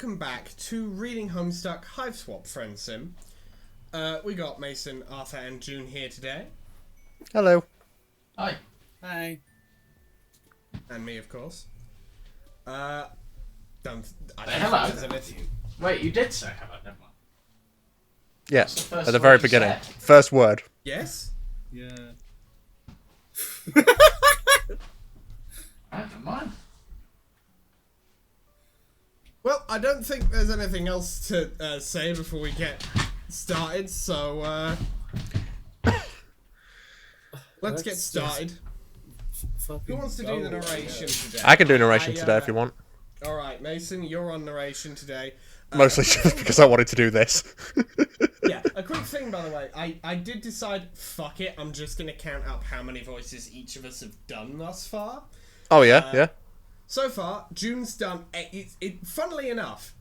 welcome back to Reading Homestuck Hiveswap Friendsim. We got Mason, Arthur, and June here today. Hello. Hi. Hi. And me, of course. I don't Hello. think there's anything. Wait, you did say hello, never mind. Yes, What's at the word very you beginning. said? First word. Yes? Yeah. Never mind. Well, I don't think there's anything else to say before we get started, so let's get started. Who wants to do the narration today? I can do narration today if you want. Alright, Mason, you're on narration today. Mostly just because I wanted to do this. Yeah, a quick thing, by the way. I did decide, fuck it, I'm just going to count up how many voices each of us have done thus far. Oh, yeah, yeah. So far, June's done... funnily enough,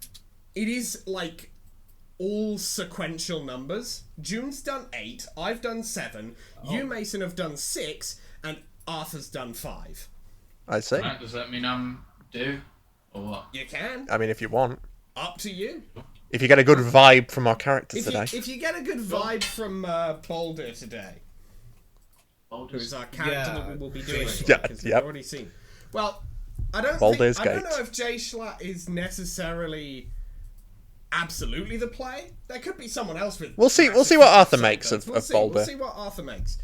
it is, like, all sequential numbers. June's done 8, I've done 7, you, Mason, have done 6, and Arthur's done 5. I see. Right, does that mean I'm due? Or what? You can. I mean, if you want. Up to you. If you get a good vibe from our characters today. If you get a good vibe from Boulder today, who is our character that we will be doing, because we've already seen. Well, I don't know if Jay Schlatt is necessarily absolutely the play. There could be someone else with. We'll see what Arthur makes of Boulder. We'll see what Arthur makes.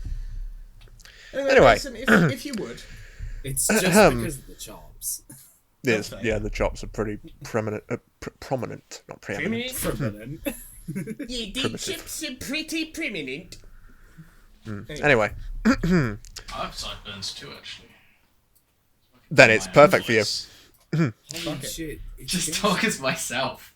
Anyway, Mason, if you would. It's just because of the chops. Yes, yeah, the chops are pretty prominent, not preeminent. Prominent. Yeah, the chips are pretty prominent. Anyway. I have sideburns too, actually. Then it's perfect for you. Holy shit. It's Just talk as myself.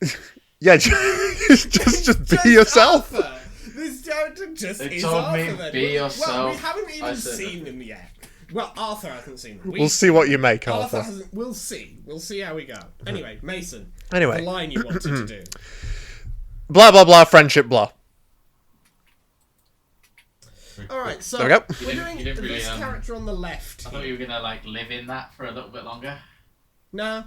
Yeah, just be yourself. Arthur. This character just They is told Arthur, me then. be yourself. Well, we haven't even I said seen them yet. Well, Arthur hasn't seen them. We'll see what you make, Arthur Arthur. hasn't. We'll see. We'll see how we go. Anyway, Mason. Anyway. The line you wanted to do. Blah, blah, blah, friendship, blah. Alright, so There we go. we're doing you didn't really, this character on the left. I thought you were gonna like live in that for a little bit longer. No.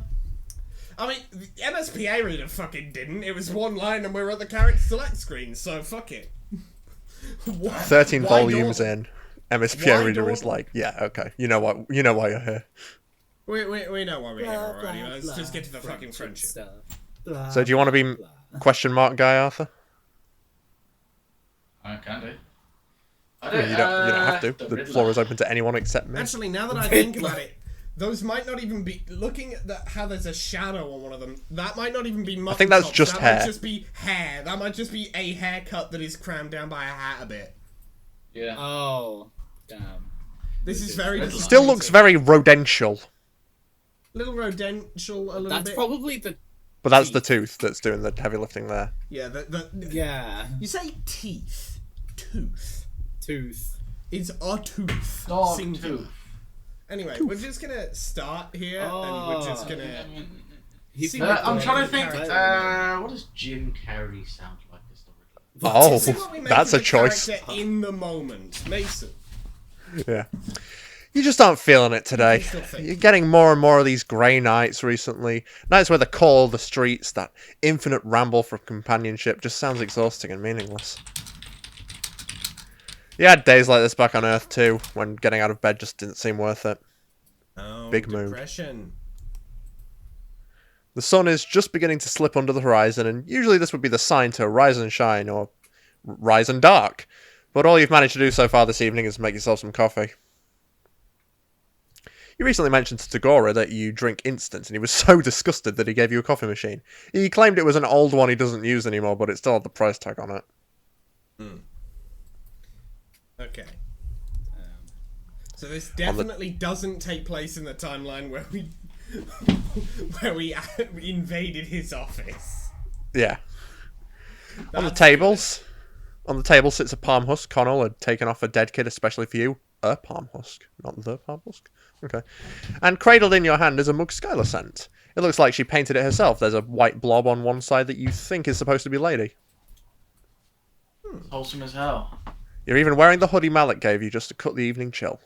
I mean, the MSPA reader fucking didn't. It was one line and we were at the character select screen, so fuck it. 13 Why volumes don't- in. MSPA Why reader is don't- like, yeah, okay. You know what? You know why you're here. We know why we're here already. Let's just get to the fucking friendship. So do you want to be question mark guy, Arthur? I can do. I You don't have to. The floor is open to anyone except me. Actually, now that I think about it, those might not even be... Looking at how there's a shadow on one of them, that might not even be mutton I think that's chops. just hair. That might just be hair. That might just be a haircut that is crammed down by a hat a bit. Yeah. Oh, damn. This is very... Still Still looks very rodential. Little rodential a little That's bit. probably the... But that's the tooth that's doing the heavy lifting there. Yeah, Yeah. You say teeth. Tooth. Tooth. It's a tooth. Dog Singular. tooth. Anyway, we're just gonna start here, and we're just gonna... See I'm what trying to the think. character What does Jim Carrey sound like as the Oh, See what we make that's of a the choice. character in the moment. Mason. Yeah. You just aren't feeling it today. still think. You're getting more and more of these grey nights recently. Nights where the call of the streets, that infinite ramble for companionship, just sounds exhausting and meaningless. You had days like this back on Earth too, when getting out of bed just didn't seem worth it. Oh, Big mood. depression. The sun is just beginning to slip under the horizon, and usually this would be the sign to rise and shine, or rise and dark. But all you've managed to do so far this evening is make yourself some coffee. You recently mentioned to Tagora that you drink instant, and he was so disgusted that he gave you a coffee machine. He claimed it was an old one he doesn't use anymore, but it still had the price tag on it. Okay. So this definitely doesn't take place in the timeline where we where we invaded his office. Yeah. On the table sits a palm husk Connell had taken off a dead kid especially for you. A palm husk, not the palm husk. Okay. And cradled in your hand is a mug Skylar scent. It looks like she painted it herself. There's a white blob on one side that you think is supposed to be Lady. Wholesome as hell. You're even wearing the hoodie Malik gave you just to cut the evening chill.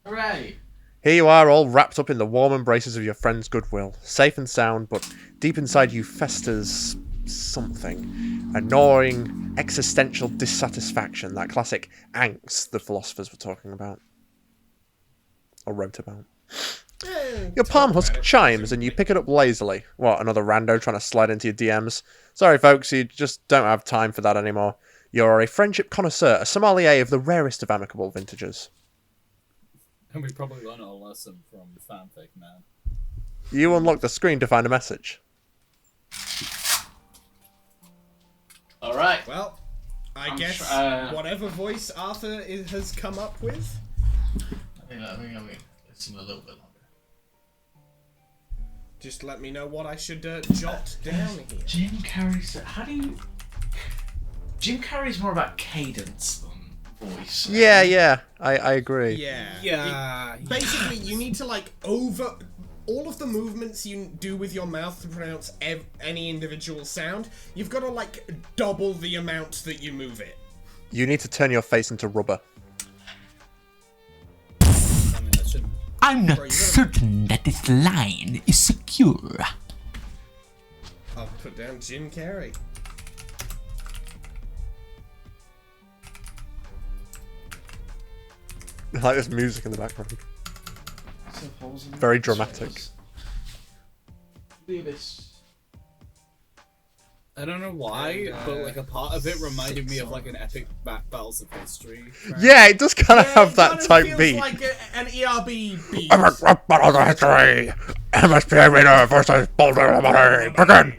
Hooray! Here you are, all wrapped up in the warm embraces of your friend's goodwill. Safe and sound, but deep inside you festers something. A gnawing, existential dissatisfaction. That classic angst the philosophers were talking about. Or wrote about. Your palm husk chimes and you pick it up lazily. What, another rando trying to slide into your DMs? Sorry folks, you just don't have time for that anymore. You're a friendship connoisseur, a sommelier of the rarest of amicable vintages. And we probably learned a lesson from fanfic, man. You unlock the screen to find a message. Alright. Well, I guess whatever voice Arthur has come up with. I think it's a little bit longer. Just let me know what I should jot down here. Jim Carrey's... How do you... Jim Carrey's more about cadence than voice. Yeah, I agree. Yeah. Basically, you need to, like, all of the movements you do with your mouth to pronounce any individual sound, you've got to, like, double the amount that you move it. You need to turn your face into rubber. I'm not certain that this line is secure. I'll put down Jim Carrey. I like this music in the background. Very dramatic. I don't know why, but like a part of it reminded me of like an epic battles of history. Right? Yeah, it does kind of have that type beat. Like an ERB beat. Battle of history. MSP Arena versus Boulder. Begin.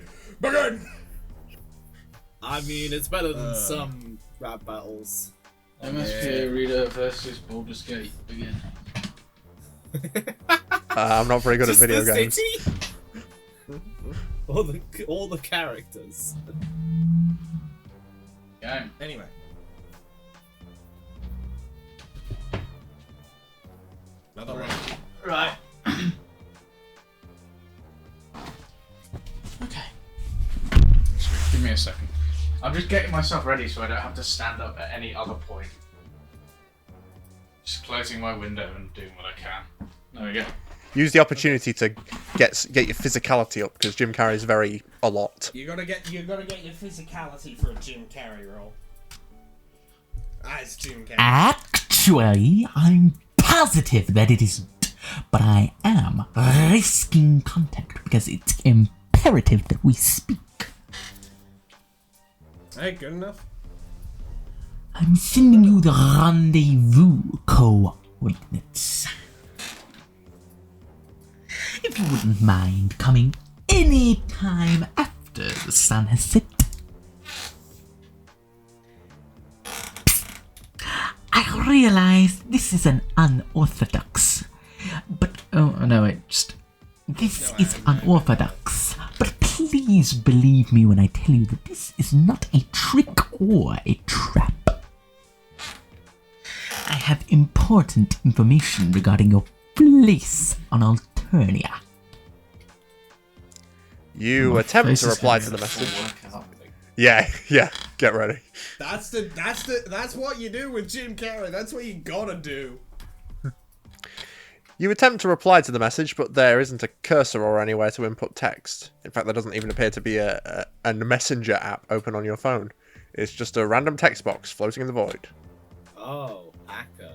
I mean, it's better than some rap battles. MSP Arena versus Baldur's Gate. Begin. I'm not very good at video games. all the characters. Game. Anyway. Another one. Right. Okay. Give me a second. I'm just getting myself ready so I don't have to stand up at any other point. Just closing my window and doing what I can. There we go. Use the opportunity to get your physicality up because Jim Carrey's very a lot. You gotta get your physicality for a Jim Carrey role. As Jim Carrey. Actually, I'm positive that it isn't, but I am risking contact because it's imperative that we speak. Hey, good enough. I'm sending you the rendezvous coordinates. If you wouldn't mind coming any time after the sun has set. I realize this is an unorthodox, but this is unorthodox. But please believe me when I tell you that this is not a trick or a trap. I have important information regarding your place on Alternia. You attempt to reply to the message. Yeah, get ready. That's what you do with Jim Carrey. That's what you gotta do. You attempt to reply to the message, but there isn't a cursor or anywhere to input text. In fact, there doesn't even appear to be a messenger app open on your phone. It's just a random text box floating in the void. Oh, hacker.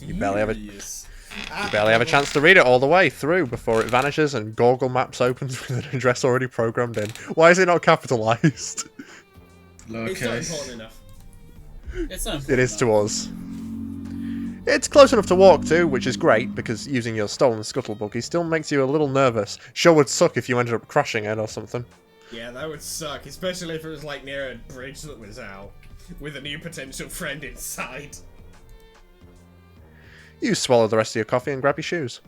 You barely have a chance to read it all the way through before it vanishes and Google Maps opens with an address already programmed in. Why is it not capitalized? It's not important enough. It's not important It is to us. It's close enough to walk to, which is great, because using your stolen scuttle buggy still makes you a little nervous. Sure would suck if you ended up crushing it or something. Yeah, that would suck, especially if it was like near a bridge that was out, with a new potential friend inside. You swallow the rest of your coffee and grab your shoes.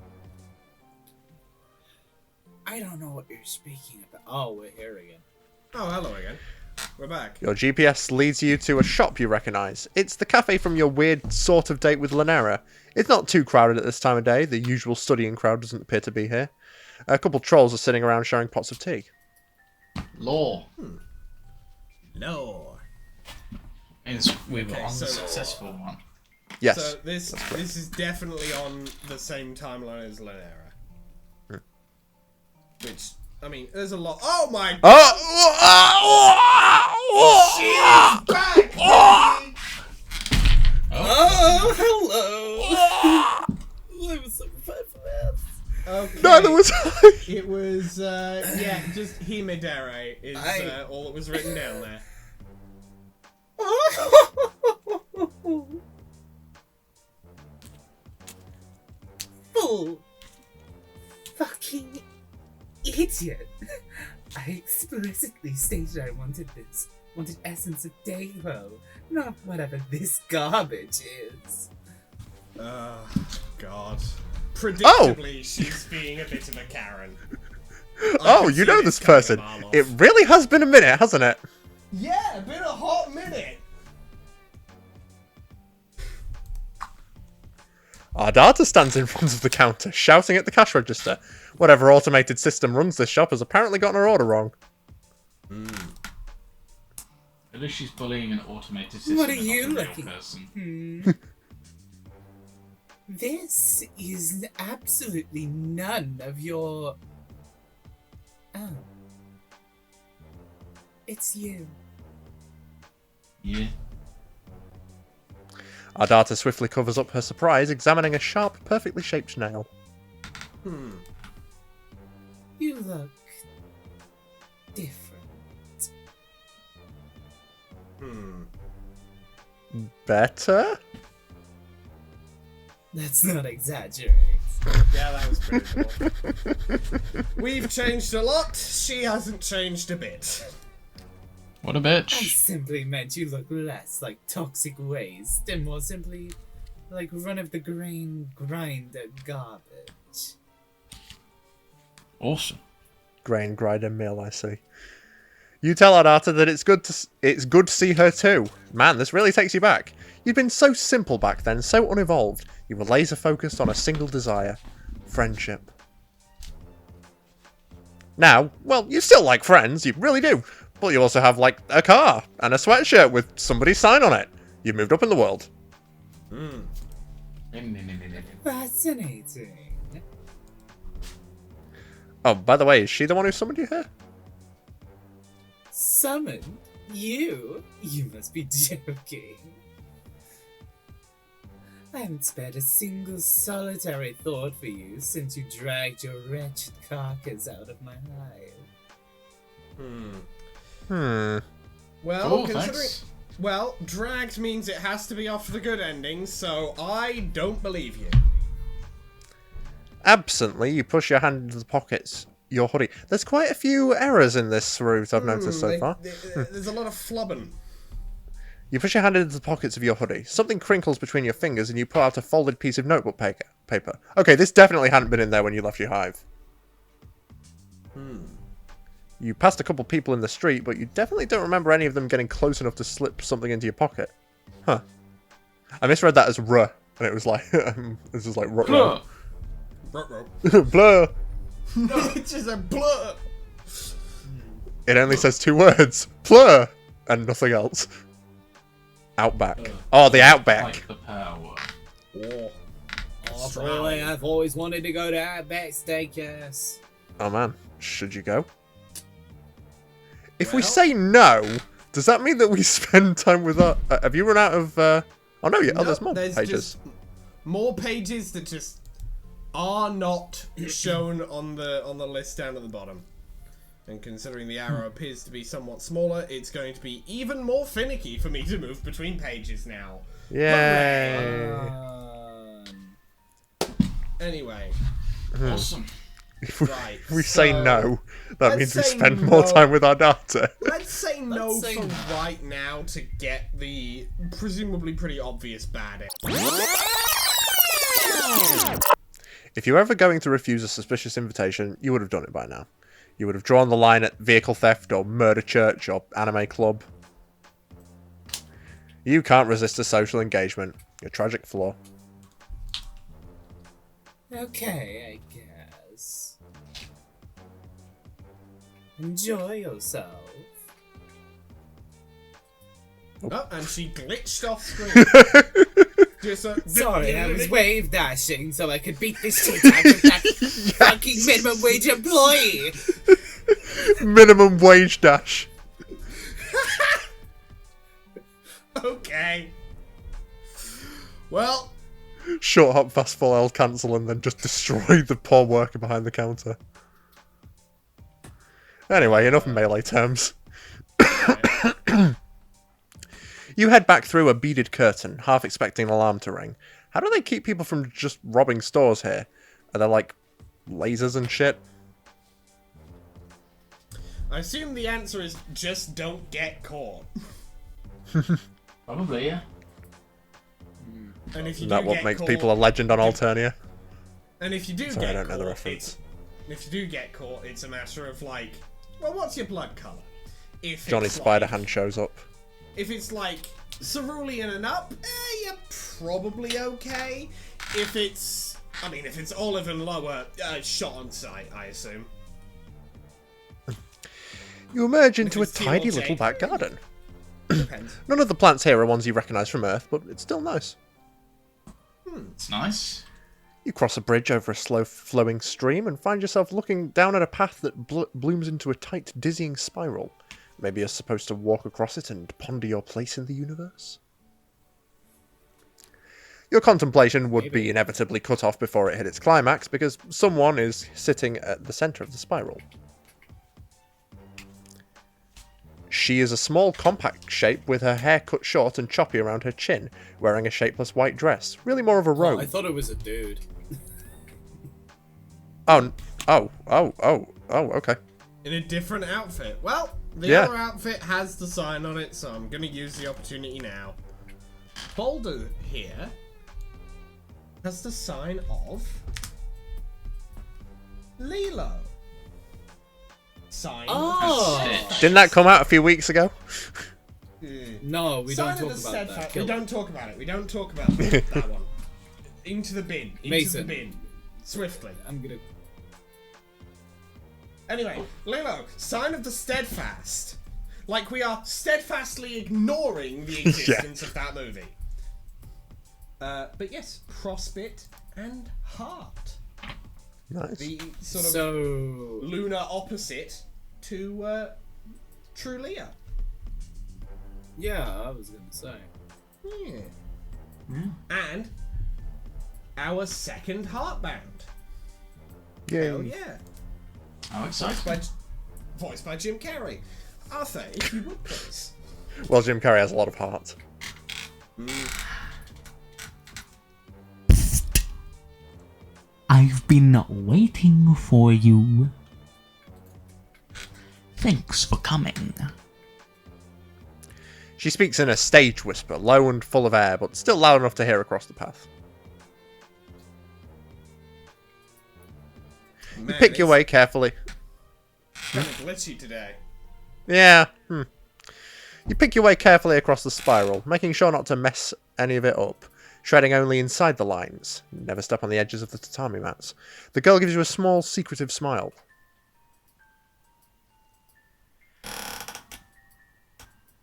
I don't know what you're speaking about. Oh, we're here again. Oh, hello again. We're back. Your GPS leads you to a shop you recognise. It's the cafe from your weird sort of date with Lanera. It's not too crowded at this time of day. The usual studying crowd doesn't appear to be here. A couple trolls are sitting around sharing pots of tea. Law. Law. Means we were on the successful one. Yes. So this is definitely on the same timeline as Lanera. Which, I mean, there's a lot. Oh my god! She's back! Baby! Oh, hello! I was so prepared for this. Okay. Neither was I. It was, just Himedere is all that was written down there. Fool! Fucking idiot! I explicitly stated I wanted this. Wanted essence of Devo, not whatever this garbage is. God. Predictably, she's being a bit of a Karen. Oh, you know this person. It really has been a minute, hasn't it? Yeah, been a hot minute. Our data stands in front of the counter, shouting at the cash register. Whatever automated system runs this shop has apparently gotten her order wrong. At least she's bullying an automated system. What are you not a real looking person. This is absolutely none of your... Oh. It's you. Yeah. Our data swiftly covers up her surprise, examining a sharp, perfectly shaped nail. You look... different. Better? Let's not exaggerate. Yeah, that was pretty cool. We've changed a lot. She hasn't changed a bit. What a I bitch. simply meant you look less like toxic waste and more simply like run-of-the-grain grinder garbage. Awesome. Grain grinder mill, I see. You tell our data that it's good to see her too. Man, this really takes you back. You'd been so simple back then, so unevolved. You were laser focused on a single desire. Friendship. Now, well, you still like friends, you really do. But you also have, like, a car and a sweatshirt with somebody's sign on it. You've moved up in the world. Fascinating. Oh, by the way, is she the one who summoned you here? Summoned? You? You must be joking. I haven't spared a single solitary thought for you since you dragged your wretched carcass out of my hive. Well, Cool, considering... thanks. Well, dragged means it has to be off for the good ending, so I don't believe you. Absently, you push your hand into the pockets. Your hoodie. There's quite a few errors in this route I've noticed so far. There's a lot of flubbing. You push your hand into the pockets of your hoodie. Something crinkles between your fingers and you pull out a folded piece of notebook paper. Okay, this definitely hadn't been in there when you left your hive. You passed a couple people in the street, but you definitely don't remember any of them getting close enough to slip something into your pocket. Huh. I misread that as ruh, and it was like, this is like ruh. Blur. It's just a blur. It only says two words. Plur. And nothing else. Outback. Oh, the Outback. Like the power. Oh, Really, I've always wanted to go to Outback Steakhouse. Oh man, should you go? If we say no, does that mean that we spend time with our... have you run out of... Oh no, yeah. Oh, there's more pages. Just more pages that just are not shown on the list down at the bottom. And considering the arrow appears to be somewhat smaller, it's going to be even more finicky for me to move between pages now. Yay! Anyway. Awesome. If Right, we say so no, that let's means we say spend more no. time with our data. Let's say no Let's say for no. right now to get the presumably pretty obvious bad end. If you were ever going to refuse a suspicious invitation, you would have done it by now. You would have drawn the line at vehicle theft or murder church or anime club. You can't resist a social engagement. Your tragic flaw. Okay, I guess. Enjoy yourself. Oh, and she glitched off screen. Sorry, I was wave dashing so I could beat the shit out of that fucking minimum wage employee. Minimum wage dash. Okay. Well. Short hop, fast fall, L cancel, and then just destroy the poor worker behind the counter. Anyway, enough melee terms. You head back through a beaded curtain, half expecting an alarm to ring. How do they keep people from just robbing stores here? Are there, like, lasers and shit? I assume the answer is just don't get caught. Probably, yeah. And if you Isn't that what get makes caught, people a legend on Alternia? And if you do Sorry, get I don't know the caught, reference. if you do get caught, it's a matter of like, well, what's your blood colour? If Johnny it's Spiderhand like, shows up. If it's like cerulean and up, you're probably okay. If it's, I mean, if it's olive and lower, shot on sight, I assume. You emerge into a it's teal tidy or little jade. back garden. Depends. None of the plants here are ones you recognise from Earth, but it's still nice. It's nice. You cross a bridge over a slow-flowing stream and find yourself looking down at a path that blooms into a tight, dizzying spiral. Maybe you're supposed to walk across it and ponder your place in the universe? Your contemplation would be inevitably cut off before it hit its climax, because someone is sitting at the centre of the spiral. She is a small, compact shape with her hair cut short and choppy around her chin, wearing a shapeless white dress. Really more of a robe. I thought it was a dude. Oh, okay. In a different outfit. Well, the Yeah. other outfit has the sign on it, so I'm going to use the opportunity now. Boulder here has the sign of Lilo. Sign. Oh! Didn't that come out a few weeks ago? No, we Sign don't of talk the about that. steadfast. Kill We it. don't talk about it. We don't talk about that one. Into the bin. Into Mason. the bin. Swiftly. I'm gonna. Anyway, Lilo, sign of the steadfast. Like we are steadfastly ignoring the existence of that movie. But yes, crossbit and heart. Nice. The sort of So. lunar opposite to True Leo. Yeah, I was gonna say. Yeah. And our second Heartbound. Yay. Hell yeah. How exciting. Voiced by Jim Carrey. Arthur, if you would please. Well, Jim Carrey has a lot of heart. I've been waiting for you. Thanks for coming. She speaks in a stage whisper, low and full of air, but still loud enough to hear across the path. You pick your way carefully. Kind of glitchy today. Yeah. You pick your way carefully across the spiral, making sure not to mess any of it up, treading only inside the lines. Never step on the edges of the tatami mats. The girl gives you a small, secretive smile.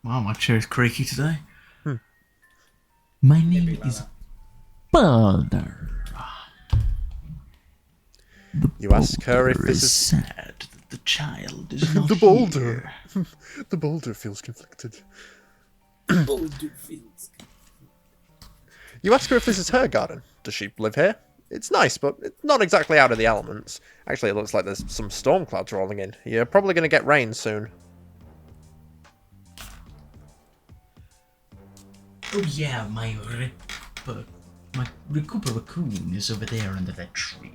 Wow, my chair's creaky today. My name is Balder. You ask her if this is sad that the child is not the boulder. here. The boulder feels conflicted. Boulder Fields. You ask her if this is her garden. Does she live here? It's nice, but it's not exactly out of the elements. Actually, it looks like there's some storm clouds rolling in. You're probably going to get rain soon. Oh yeah, my Recupera raccoon is over there under that tree.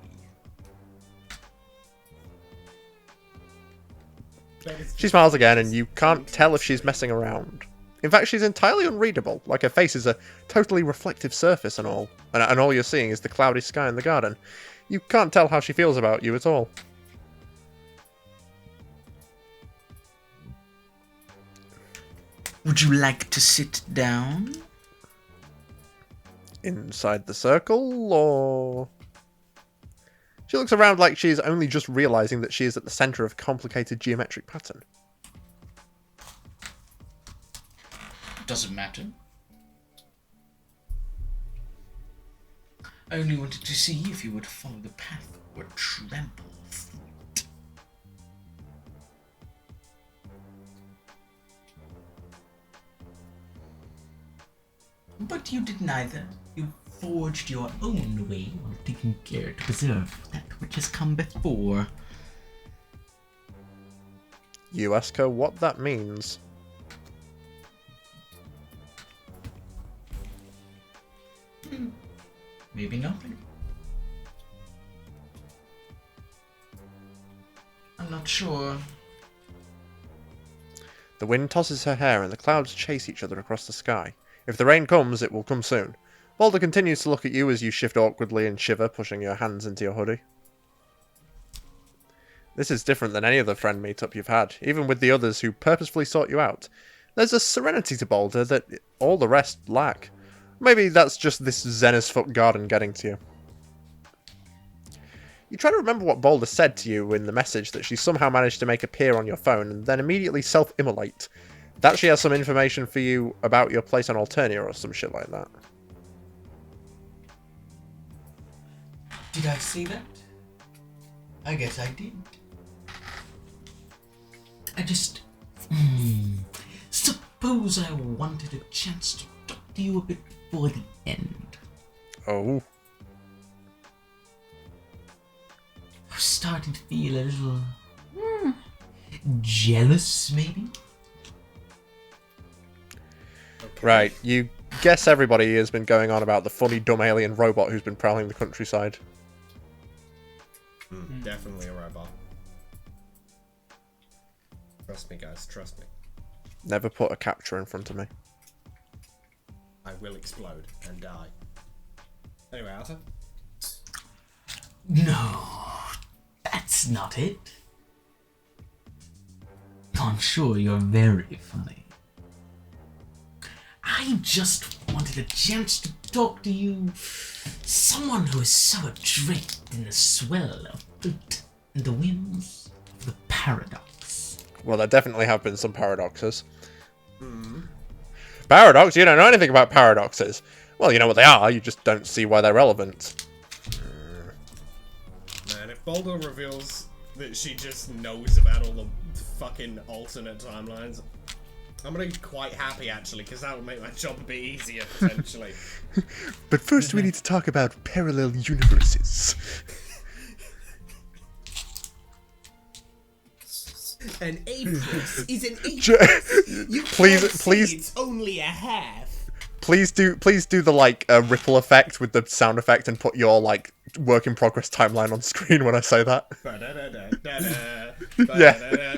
She smiles again, and you can't tell if she's messing around. In fact, she's entirely unreadable, like her face is a totally reflective surface and all. And all you're seeing is the cloudy sky in the garden. You can't tell how she feels about you at all. Would you like to sit down? Inside the circle, or... She looks around like she's only just realising that she is at the centre of a complicated geometric pattern. Doesn't matter. I only wanted to see if you would follow the path or trample through it. But you did neither. You forged your own way while taking care to preserve that which has come before. You ask her what that means. Maybe nothing. I'm not sure. The wind tosses her hair and the clouds chase each other across the sky. If the rain comes, it will come soon. Balder continues to look at you as you shift awkwardly and shiver, pushing your hands into your hoodie. This is different than any other friend meetup you've had, even with the others who purposefully sought you out. There's a serenity to Balder that all the rest lack. Maybe that's just this zen as fuck garden getting to you. You try to remember what Balder said to you in the message that she somehow managed to make appear on your phone and then immediately self-immolate. That she has some information for you about your place on Alternia or some shit like that. Did I see that? I guess I did. I just... Suppose I wanted a chance to talk to you a bit before the end. Oh. I'm starting to feel a little... jealous, maybe? Right, you guess everybody has been going on about the funny dumb alien robot who's been prowling the countryside. Definitely a robot. Trust me, guys, trust me. Never put a capture in front of me. I will explode and die. Anyway, Arthur? No, that's not it. I'm sure you're very funny. I just wanted a chance to talk to you. Someone who is so adrift in the swell of fate and the whims of the paradox. Well, there definitely have been some paradoxes. Paradox? You don't know anything about paradoxes. Well, you know what they are, you just don't see why they're relevant. Man, if Baldur reveals that she just knows about all the fucking alternate timelines, I'm gonna be quite happy, actually, because that would make my job a bit easier, potentially. But first we need to talk about parallel universes. An apris is an apris. You please, it's only a half. Please do the like ripple effect with the sound effect and put your like work in progress timeline on screen when I say that. Yeah.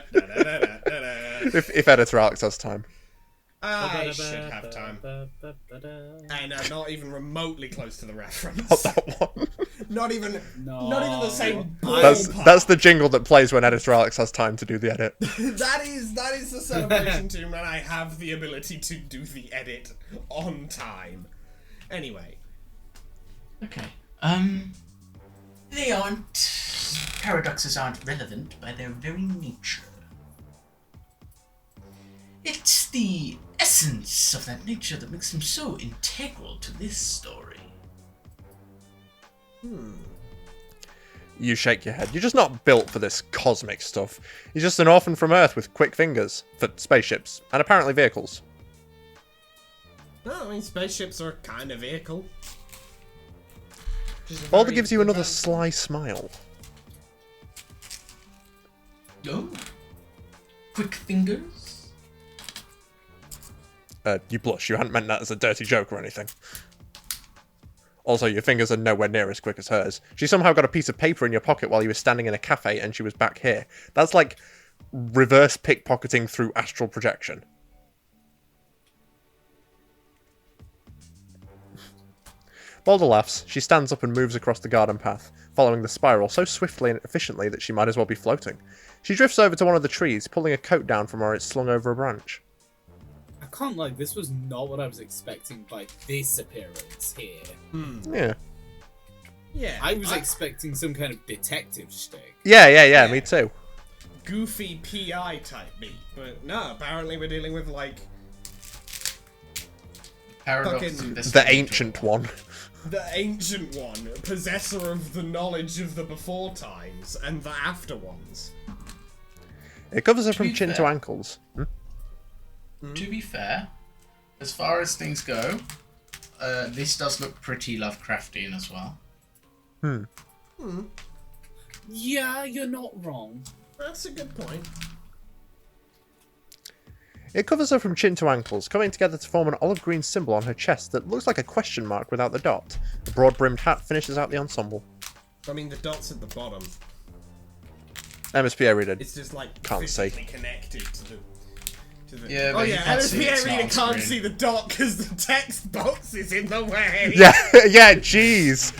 If editor Alex has time. I should have time. And not even remotely close to the reference. Not that one. Not even the same. That's the jingle that plays when editor Alex has time to do the edit. that is the celebration tune, and I have the ability to do the edit on time. Anyway. Okay. Paradoxes aren't relevant by their very nature. It's the essence of that nature that makes them so integral to this story. You shake your head. You're just not built for this cosmic stuff. You're just an orphan from Earth with quick fingers for spaceships and apparently vehicles. No, I mean spaceships are a kind of vehicle. Balder gives you another sly smile. Oh, quick fingers? You blush. You hadn't meant that as a dirty joke or anything. Also, your fingers are nowhere near as quick as hers. She somehow got a piece of paper in your pocket while you were standing in a cafe and she was back here. That's like reverse pickpocketing through astral projection. Balder laughs. She stands up and moves across the garden path, following the spiral so swiftly and efficiently that she might as well be floating. She drifts over to one of the trees, pulling a coat down from where it's slung over a branch. I can't lie, this was not what I was expecting by this appearance here. Yeah. Yeah. I was expecting some kind of detective shtick. Yeah, me too. Goofy PI type beat, but no, apparently we're dealing with like Paradox fucking the ancient one. the ancient one, possessor of the knowledge of the before times and the after ones. It covers her from chin to ankles. To be fair, as far as things go, this does look pretty Lovecraftian as well. Yeah, you're not wrong. That's a good point. It covers her from chin to ankles, coming together to form an olive green symbol on her chest that looks like a question mark without the dot. The broad-brimmed hat finishes out the ensemble. I mean, the dot's at the bottom. MSPA reader. It's just like can't see. Connected to the. Yeah, oh but yeah, MSPA reader can't see the dot because the text box is in the way. Yeah, yeah, jeez.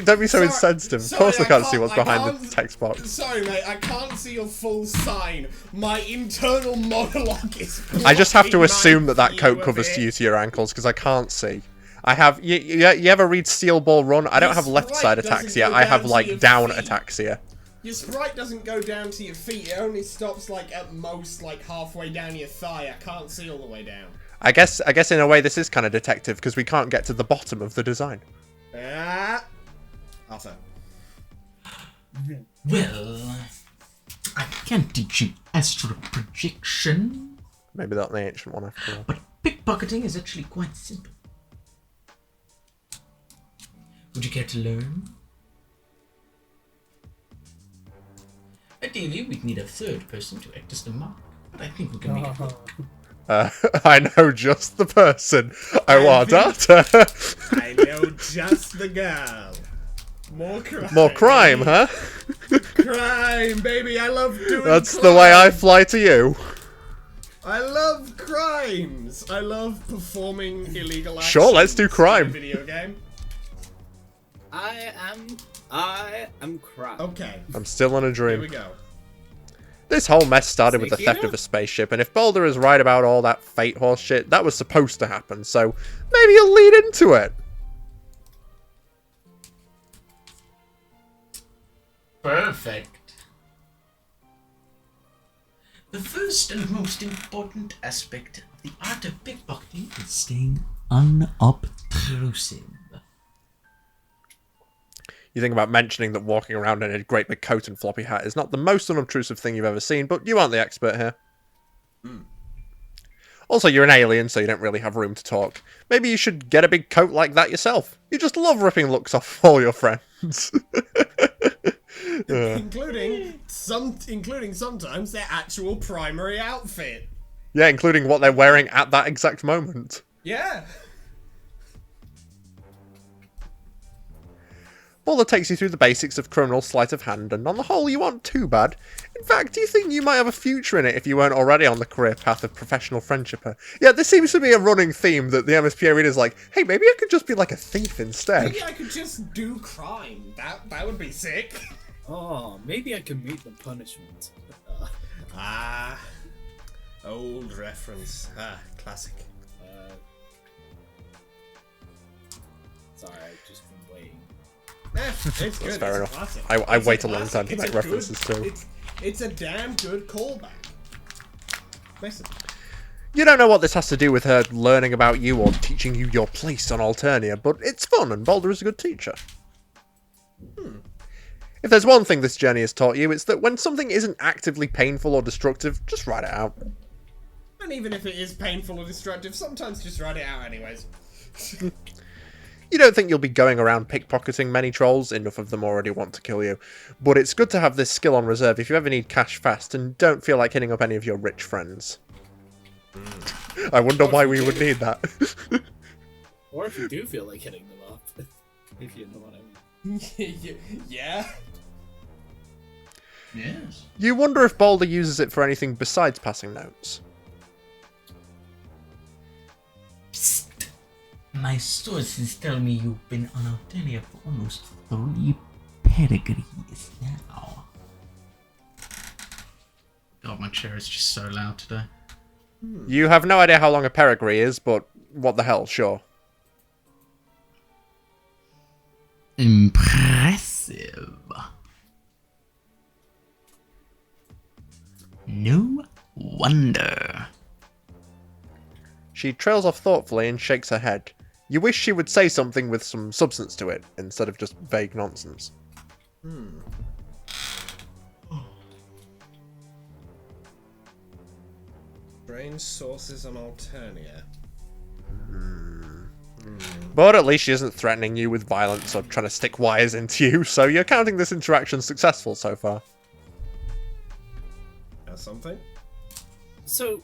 Don't be so insensitive. Of course I can't see what's behind the text box. Sorry, mate, I can't see your full sign. My internal monologue is. I just have to assume that coat covers to you to your ankles because I can't see. I have. You ever read Steel Ball Run? I don't have left side ataxia. I have like down ataxia. Your sprite doesn't go down to your feet, it only stops like at most like halfway down your thigh. I can't see all the way down. I guess in a way this is kind of detective because we can't get to the bottom of the design. Arthur. Well, I can teach you astral projection. Maybe not the ancient one after all. But pickpocketing is actually quite simple. Would you care to learn? Ideally, we'd need a third person to act as the mark, but I think we can make it work. I know just the person. I want Arthur. I know just the girl. More crime. More crime, huh? Crime, baby. I love doing That's crime. the way I fly to you. I love crimes. I love performing illegal actions. Sure, let's do crime. In a video game. I am crap. Okay. I'm still in a dream. Here we go. This whole mess started with the theft of a spaceship, and if Boulder is right about all that fate horse shit, that was supposed to happen, so maybe he'll lead into it. Perfect. The first and most important aspect of the art of pickpocketing is staying unobtrusive. You think about mentioning that walking around in a great big coat and floppy hat is not the most unobtrusive thing you've ever seen, but you aren't the expert here. Also, you're an alien, so you don't really have room to talk. Maybe you should get a big coat like that yourself. You just love ripping looks off all your friends. Including sometimes their actual primary outfit. Yeah, including what they're wearing at that exact moment. Yeah. Boulder takes you through the basics of criminal sleight of hand, and on the whole, you aren't too bad. In fact, do you think you might have a future in it if you weren't already on the career path of professional friendshipper? Yeah, this seems to be a running theme that the MSPA reader's like, hey, maybe I could just be like a thief instead. Maybe I could just do crime. That would be sick. Oh, maybe I can meet the punishment. Old reference. Classic. Sorry, I've just been waiting. It's good. Fair it's enough. Classic. I wait a long time to make references too. It's a damn good callback. Listen. You don't know what this has to do with her learning about you or teaching you your place on Alternia, but it's fun and Boulder is a good teacher. If there's one thing this journey has taught you, it's that when something isn't actively painful or destructive, just write it out. And even if it is painful or destructive, sometimes just write it out anyways. You don't think you'll be going around pickpocketing many trolls, enough of them already want to kill you, but it's good to have this skill on reserve if you ever need cash fast and don't feel like hitting up any of your rich friends. I wonder why we would need that. Or if you do feel like hitting them up, if you know what I mean. Yeah. Yes. You wonder if Boulder uses it for anything besides passing notes. Psst. My sources tell me you've been on Alternia for almost 3 pedigrees now. God, my chair is just so loud today. You have no idea how long a pedigree is, but what the hell, sure. Impressive. No wonder. She trails off thoughtfully and shakes her head. You wish she would say something with some substance to it, instead of just vague nonsense. Strange sources on Alternia. But at least she isn't threatening you with violence or trying to stick wires into you, so you're counting this interaction successful so far. That's something. So...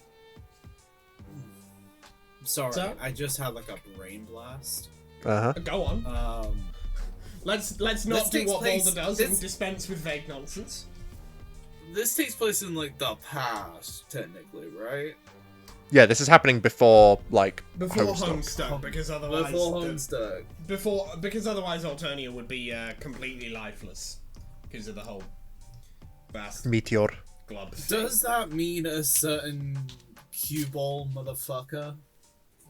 Sorry, I just had like a brain blast. Go on. Let's not do what Boulder does and dispense with vague nonsense. This takes place in like the past, technically, right? Yeah, this is happening before, like, before Homestuck. Homestuck, because otherwise Because otherwise Alternia would be completely lifeless because of the whole vast meteor glob thing. Does that mean a certain cue ball motherfucker?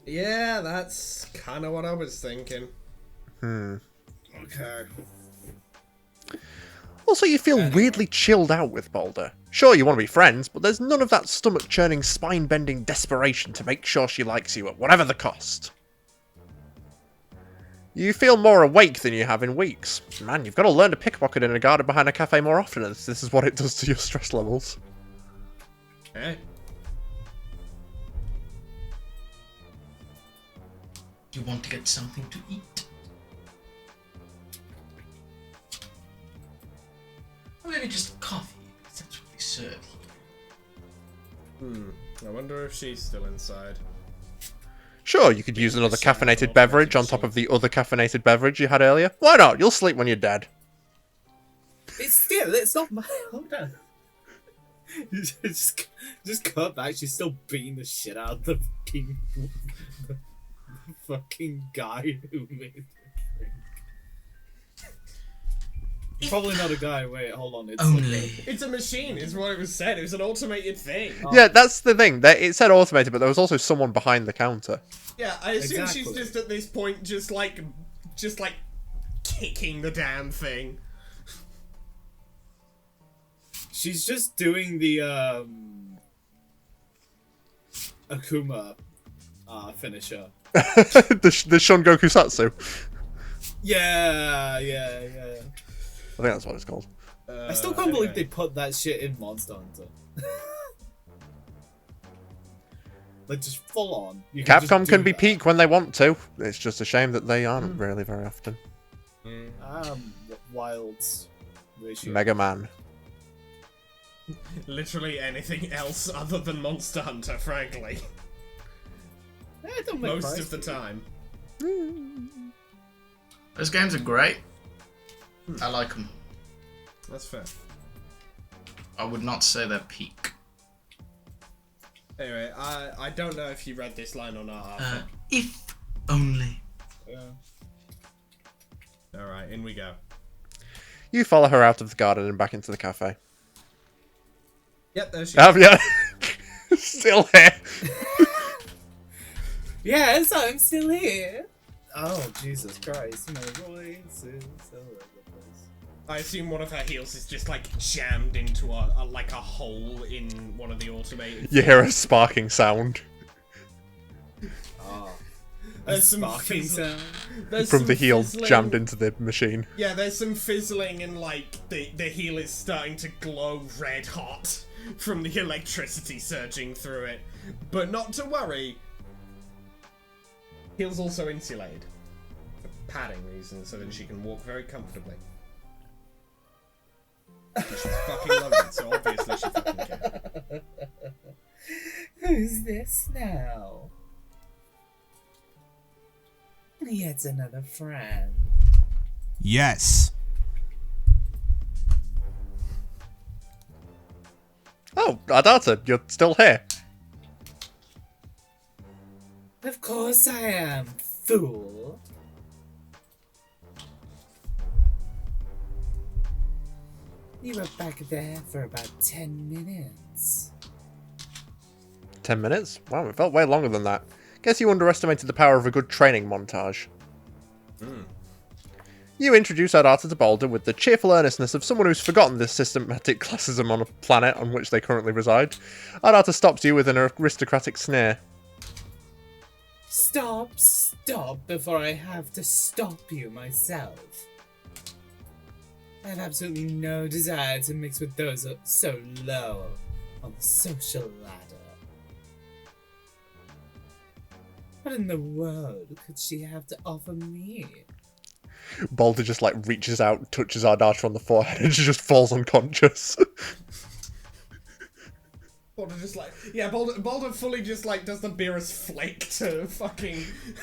Yeah, that's kind of what I was thinking. Okay. Also, you feel weirdly chilled out with Boulder. Sure, you want to be friends, but there's none of that stomach-churning, spine-bending desperation to make sure she likes you at whatever the cost. You feel more awake than you have in weeks. Man, you've got to learn to pickpocket in a garden behind a cafe more often, as this is what it does to your stress levels. Hey. Do you want to get something to eat? Or maybe just coffee, because that's what they serve here. I wonder if she's still inside. Sure, you could use another caffeinated beverage on top of the other caffeinated beverage you had earlier. Why not? You'll sleep when you're dead. It's not my... Hold on. just cut back. She's still beating the shit out of the fucking guy who made the drink. Probably not a guy. Wait, hold on. It's a machine, is what it was said. It was an automated thing. Yeah, that's the thing. It said automated, but there was also someone behind the counter. Yeah, I assume she's just at this point just like kicking the damn thing. She's just doing the Akuma finisher. the Shun Goku Satsu. Yeah. I think that's what it's called. I still can't believe they put that shit in Monster Hunter. Like, just full on. Capcom can be peak when they want to. It's just a shame that they aren't really very often. Wilds ratio. Mega Man. Literally anything else other than Monster Hunter, frankly. Most of the time. Those games are great. I like them. That's fair. I would not say they're peak. Anyway, I don't know if you read this line or not, Arthur. If only. Yeah. Alright, in we go. You follow her out of the garden and back into the cafe. Yep, there she is. Yeah. Still here. Yes, I'm still here. Oh, Jesus Christ. My voice is all over the place. I assume one of her heels is just like jammed into a hole in one of the automated. You hear a sparking sound. Oh. There's some sparking sound. From the heel jammed into the machine. Yeah, there's some fizzling and like the heel is starting to glow red hot from the electricity surging through it. But not to worry. Heel's also insulated. For padding reasons, so that she can walk very comfortably. She's fucking London, so obviously she fucking can. Who's this now? Yet another friend. Yes. Oh, Ardata, you're still here. Of course I am, fool. You were back there for about 10 minutes. 10 minutes? Wow, it felt way longer than that. Guess you underestimated the power of a good training montage. You introduce Ardata to Boulder with the cheerful earnestness of someone who's forgotten this systematic classism on a planet on which they currently reside. Ardata stops you with an aristocratic sneer. Stop before I have to stop you myself. I have absolutely no desire to mix with those so low on the social ladder. What in the world could she have to offer me? Balder just like reaches out, touches Ardata on the forehead, and she just falls unconscious. Balder just like, yeah, Balder fully just like does the Beerus flake to fucking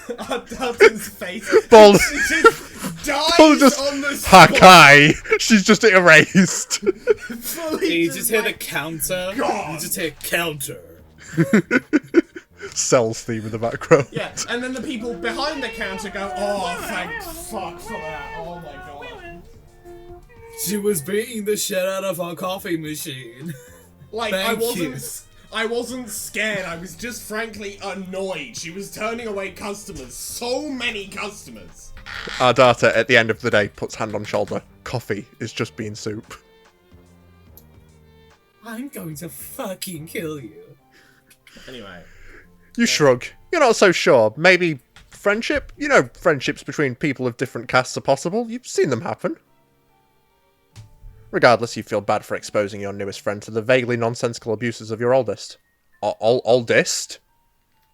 Ardata's face. Balder She just dies just on the spot. Hakai! She's just erased. You just hear the counter. God. You just hear counter. Cell's theme in the background. Yeah, and then the people behind the counter go, oh, thank fuck for that. Oh my god. She was beating the shit out of our coffee machine. Like, Thank I wasn't scared, I was just frankly annoyed. She was turning away customers. So many customers. Ardata, at the end of the day, puts hand on shoulder. Coffee is just bean soup. I'm going to fucking kill you. Anyway. You shrug. You're not so sure. Maybe friendship? You know, friendships between people of different castes are possible. You've seen them happen. Regardless, you feel bad for exposing your newest friend to the vaguely nonsensical abuses of your oldest. Oldest?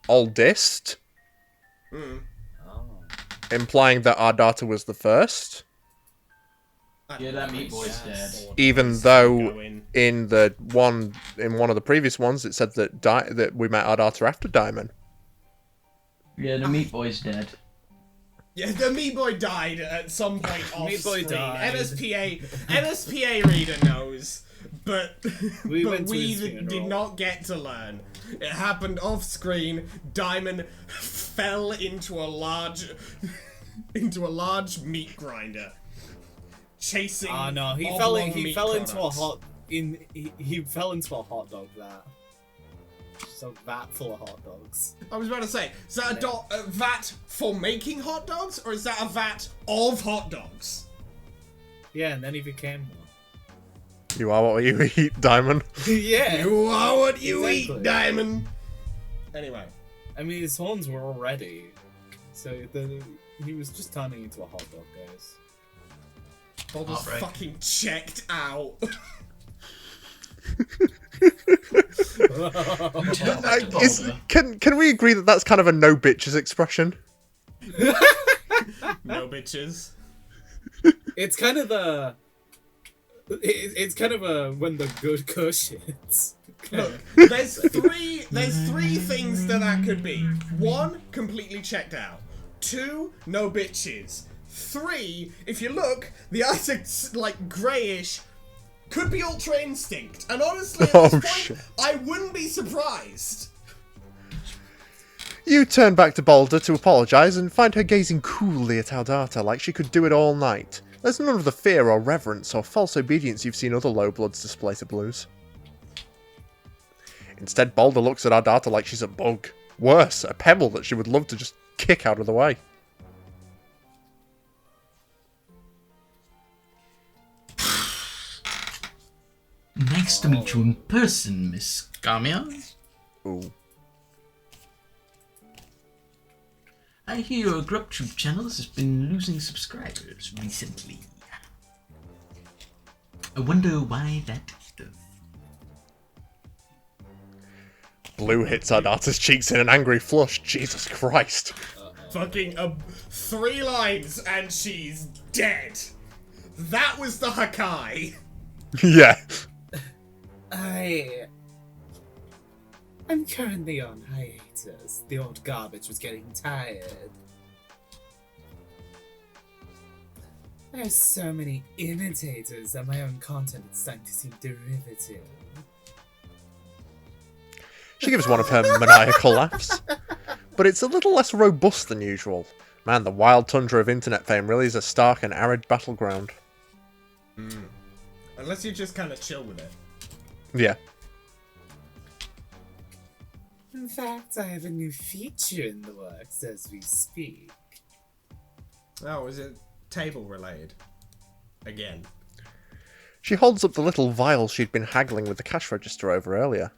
Oldest? Implying that Ardata was the first. Yeah, that meat boy's dead. Even though in one of the previous ones it said that we met Ardata after Diamond. Yeah, the meat boy's dead. Yeah, the Meat Boy died at some point off Meat Boy screen. died. NSPA reader knows, but We went to we his funeral. did not get to learn. It happened off screen. Diamond fell into a large meat grinder, chasing. Oh no, he oblong fell meat into products. he fell into a hot dog vat. Just a vat full of hot dogs. I was about to say, is that a vat for making hot dogs, or is that a vat of hot dogs? Yeah, and then he became one. You are what you eat, Diamond. Yeah. You are what you Exactly. eat, Diamond. Anyway. I mean, his horns were already. So he was just turning into a hot dog, guys. Balder's Alright. fucking checked out. Can we agree that that's kind of a no bitches expression? No bitches. It's kind of the. It's kind of a when the good kush hits. Look, there's three things that could be. 1, completely checked out. 2, no bitches. 3, if you look, the eyes are like greyish. Could be Ultra Instinct. And honestly, at this point, shit. I wouldn't be surprised. You turn back to Balder to apologise and find her gazing coolly at Ardata like she could do it all night. There's none of the fear or reverence or false obedience you've seen other lowbloods display to Blues. Instead, Balder looks at Ardata like she's a bug. Worse, a pebble that she would love to just kick out of the way. Nice to meet you in person, Miss Gamia. Ooh. I hear your GrubTube channel has been losing subscribers recently. I wonder why that is. Blue hits Ardata's cheeks in an angry flush. Jesus Christ. Fucking 3 lines and she's dead. That was the Hakai. Yeah. I'm currently on hiatus. The old garbage was getting tired. There's so many imitators that my own content is starting to seem derivative. She gives one of her maniacal laughs. But it's a little less robust than usual. Man, the wild tundra of internet fame really is a stark and arid battleground. Unless you just kind of chill with it. Yeah. In fact, I have a new feature in the works as we speak. Oh, is it table related? Again. She holds up the little vial she'd been haggling with the cash register over earlier.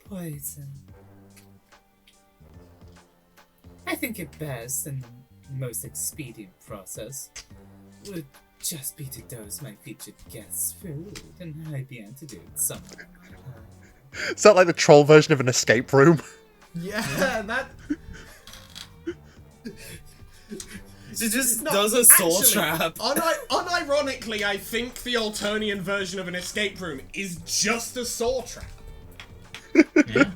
Poison. think it best and the most expedient process would just be to dose my featured guest's food and hide the antidote somewhere. Is that like the troll version of an escape room? Yeah, that... She just does a soul trap. Unironically, I think the Altonian version of an escape room is just a saw trap. Yeah.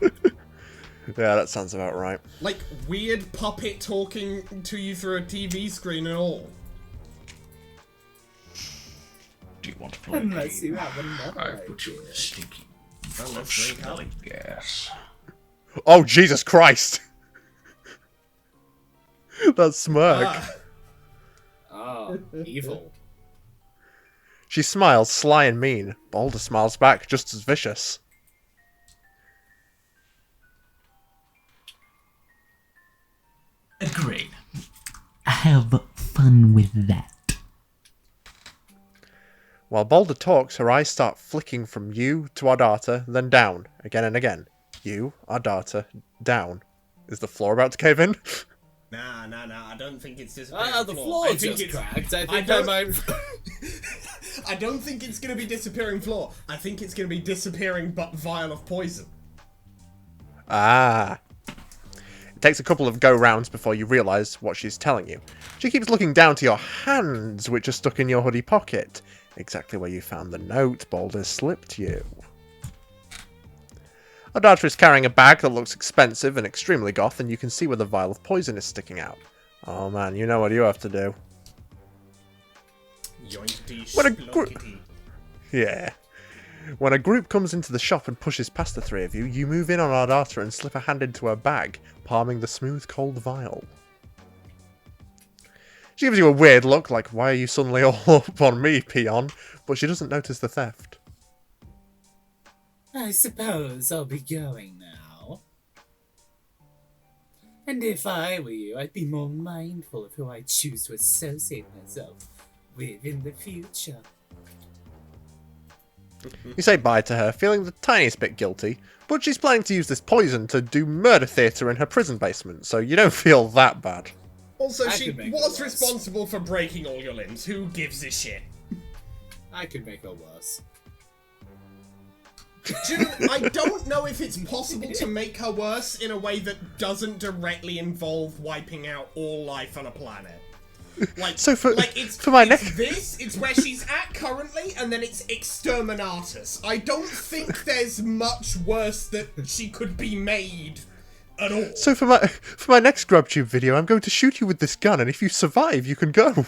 Yeah, that sounds about right. Like, weird puppet talking to you through a TV screen and all. Do you want to play Unless you have another I put you in the stinky, smelling gas. Oh, Jesus Christ! That smirk. Oh, evil. She smiles, sly and mean. Boulder smiles back, just as vicious. Agreed. Have fun with that. While Boulder talks, her eyes start flicking from you to our data, then down, again and again. You, our data, down. Is the floor about to cave in? Nah, I don't think it's disappearing. The floor just cracked. I think I might... I don't think it's going to be disappearing floor. I think it's going to be disappearing vial of poison. Ah. It takes a couple of go-rounds before you realise what she's telling you. She keeps looking down to your hands, which are stuck in your hoodie pocket. Exactly where you found the note Boulder slipped you. Adatra is carrying a bag that looks expensive and extremely goth, and you can see where the vial of poison is sticking out. Oh man, you know what you have to do. Yeah. When a group comes into the shop and pushes past the three of you, you move in on Ardata and slip a hand into her bag, palming the smooth, cold vial. She gives you a weird look, like, why are you suddenly all up on me, peon? But she doesn't notice the theft. I suppose I'll be going now. And if I were you, I'd be more mindful of who I choose to associate myself with in the future. You say bye to her, feeling the tiniest bit guilty, but she's planning to use this poison to do murder theatre in her prison basement, so you don't feel that bad. Also, she was responsible for breaking all your limbs. Who gives a shit? I could make her worse. June, I don't know if it's possible to make her worse in a way that doesn't directly involve wiping out all life on a planet. Like, so it's where she's at currently, and then it's exterminatus. I don't think there's much worse that she could be made at all. So for my next GrubTube video, I'm going to shoot you with this gun, and if you survive, you can go.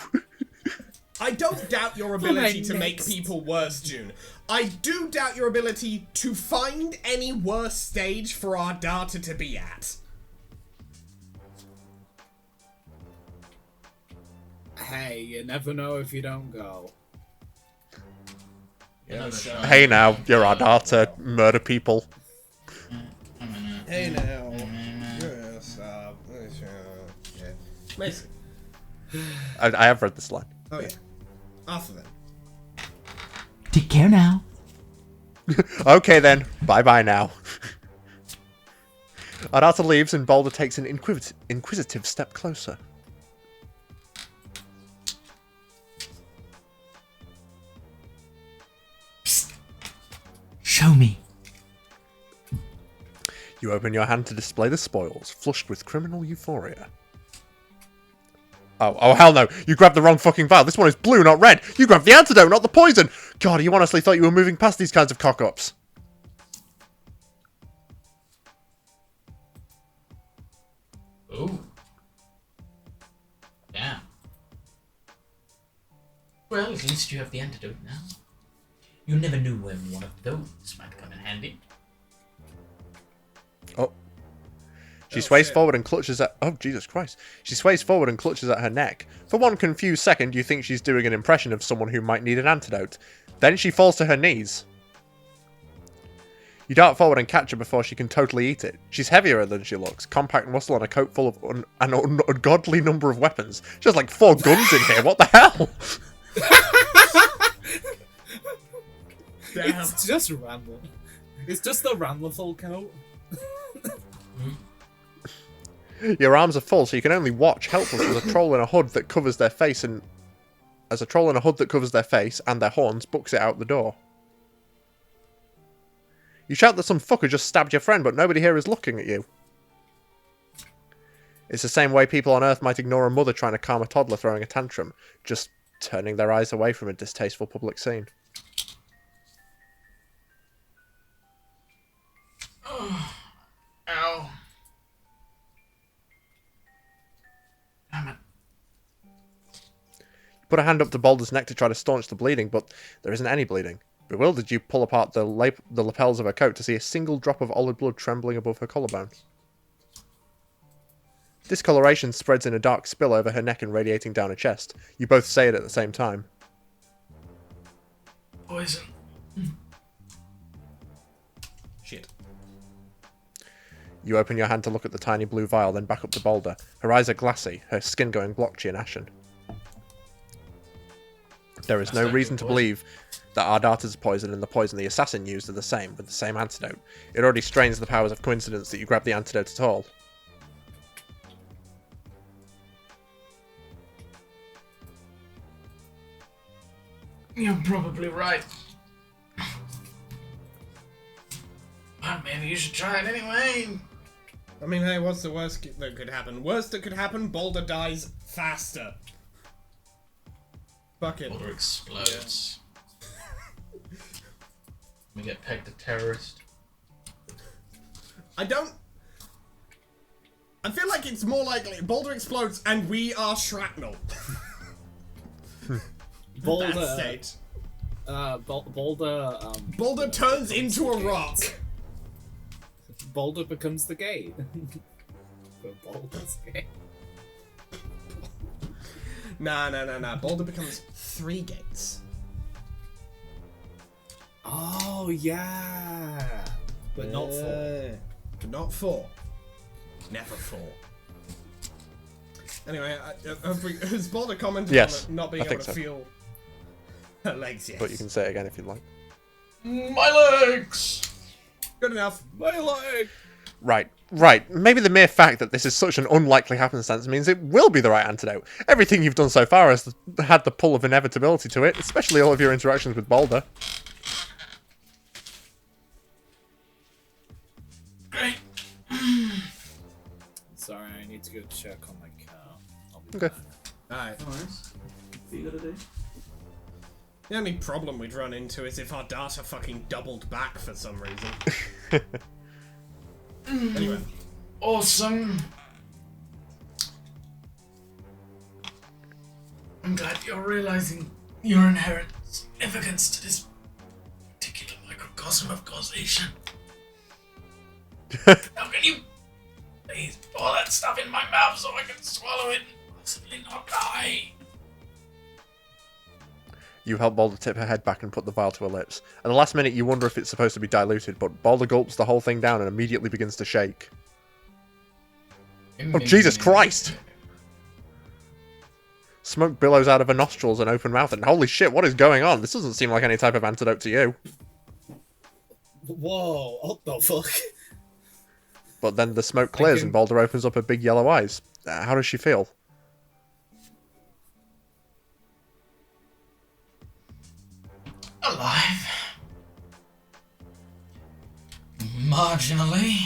I don't doubt your ability to make people worse, June. I do doubt your ability to find any worse stage for our data to be at. Hey, you never know if you don't go. Hey now, you're our data, murder people. Hey now. Yes. I have read this line. Oh yeah. After that. Take care now. Okay then, bye-bye now. Ardata leaves and Boulder takes an inquisitive step closer. Psst. Show me. You open your hand to display the spoils, flushed with criminal euphoria. Oh, hell no. You grabbed the wrong fucking vial. This one is blue, not red. You grabbed the antidote, not the poison. God, you honestly thought you were moving past these kinds of cock-ups. Ooh. Yeah. Well, at least you have the antidote now. You never knew when one of those might come in handy. Oh. She sways forward and clutches at... Oh, Jesus Christ. She sways forward and clutches at her neck. For one confused second, you think she's doing an impression of someone who might need an antidote. Then she falls to her knees. You dart forward and catch her before she can totally eat it. She's heavier than she looks. Compact muscle and a coat full of an ungodly number of weapons. She has like 4 guns in here. What the hell? Damn. It's just random. It's just the Randall coat. Your arms are full, so you can only watch, helpless as a troll in a hood that covers their face and their horns books it out the door. You shout that some fucker just stabbed your friend, but nobody here is looking at you. It's the same way people on Earth might ignore a mother trying to calm a toddler throwing a tantrum, just turning their eyes away from a distasteful public scene. Oh. Ow. Damn it. You put a hand up to Boulder's neck to try to staunch the bleeding, but there isn't any bleeding. Bewildered, you pull apart the lapels of her coat to see a single drop of olive blood trembling above her collarbone. Discoloration spreads in a dark spill over her neck and radiating down her chest. You both say it at the same time. Poison. Shit. You open your hand to look at the tiny blue vial, then back up to Boulder. Her eyes are glassy, her skin going blotchy and ashen. There is no reason to believe that our data's poison and the poison the assassin used are the same, with the same antidote. It already strains the powers of coincidence that you grab the antidote at all. You're probably right. But maybe you should try it anyway. I mean, hey, what's the worst that could happen? Worst that could happen, Boulder dies faster. Fuck it. Boulder explodes. We get pegged a terrorist. I feel like it's more likely Boulder explodes and we are shrapnel. Boulder. That state. Boulder turns into a rock. Boulder becomes the gate. But Boulder's gate. Nah. Boulder becomes 3 gates. Oh, yeah. But not 4. But not 4. Never 4. Anyway, has Boulder commented on it not being able to feel her legs yet? But you can say it again if you'd like. My legs! Good enough. My leg! Right. Maybe the mere fact that this is such an unlikely happenstance means it will be the right antidote. Everything you've done so far has had the pull of inevitability to it, especially all of your interactions with Boulder. Great. Sorry, I need to go check on my car. Okay. Alright. Nice. What you gotta do? The only problem we'd run into is if our data fucking doubled back for some reason. Anyway. Awesome. I'm glad you're realizing your inherent significance to this particular microcosm of causation. How can you please pour that stuff in my mouth so I can swallow it and possibly not die? You help Boulder tip her head back and put the vial to her lips. At the last minute, you wonder if it's supposed to be diluted, but Boulder gulps the whole thing down and immediately begins to shake. Oh, Jesus Christ! Smoke billows out of her nostrils and open mouth, and holy shit, what is going on? This doesn't seem like any type of antidote to you. Whoa, what the fuck? But then the smoke clears and Boulder opens up her big yellow eyes. How does she feel? Alive. Marginally.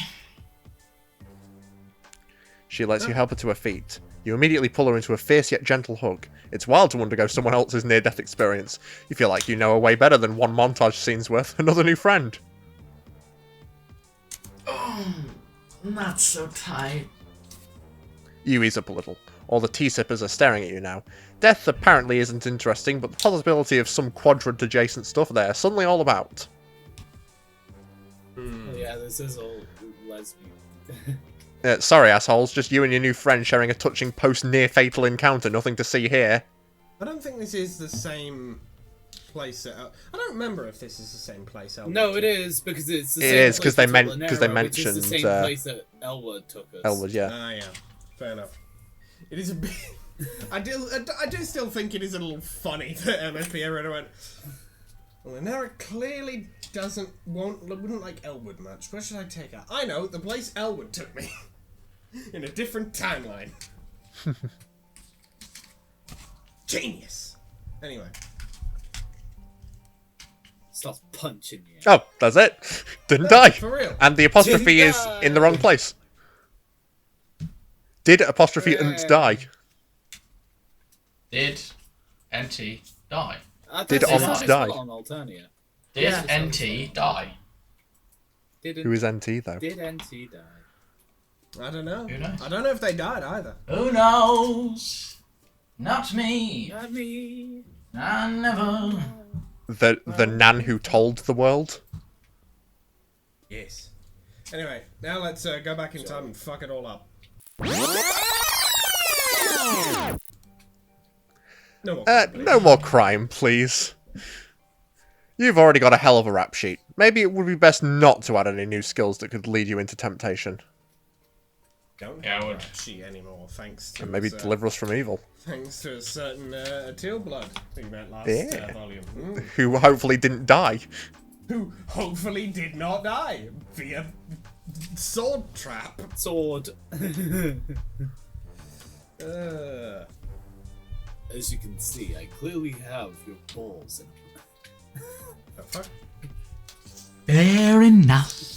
She lets you help her to her feet. You immediately pull her into a fierce yet gentle hug. It's wild to undergo someone else's near-death experience. You feel like you know her way better than one montage scene's worth. Another new friend. Oh, not so tight. You ease up a little. All the tea sippers are staring at you now. Death apparently isn't interesting, but the possibility of some quadrant adjacent stuff there suddenly all about. Oh, yeah, this is all lesbian. Sorry, assholes. Just you and your new friend sharing a touching post-near-fatal encounter. Nothing to see here. I don't think this is the same place. I don't remember if this is the same place. Elwood No, took. it is because it's the same. It is because they mentioned mentioned the same place that Elwood took us. Elwood, yeah. Ah, yeah. Fair enough. It is a bit. I do still think it is a little funny that MSP Arena went. Well, Nara clearly wouldn't like Elwood much. Where should I take her? I know, the place Elwood took me. In a different timeline. Genius. Anyway. Starts punching you. Oh, that's it. Didn't die. For real. And the apostrophe is in the wrong place. Did apostrophe nt die? Did NT die? Did Ont die? On Alternia. Did NT die? Who is NT though? Did NT die? I don't know. Who knows? I don't know if they died either. Who knows? Not me. Not me. I never. The Nan who told the world? Yes. Anyway, now let's go back in time and fuck it all up. No more crime, please. You've already got a hell of a rap sheet. Maybe it would be best not to add any new skills that could lead you into temptation. Don't have a rap sheet anymore, thanks to... And maybe deliver us from evil. Thanks to a certain Teal Blood we met last volume. Who hopefully didn't die. Who hopefully did not die via sword trap. Sword. As you can see, I clearly have your balls in The fuck? Fair enough.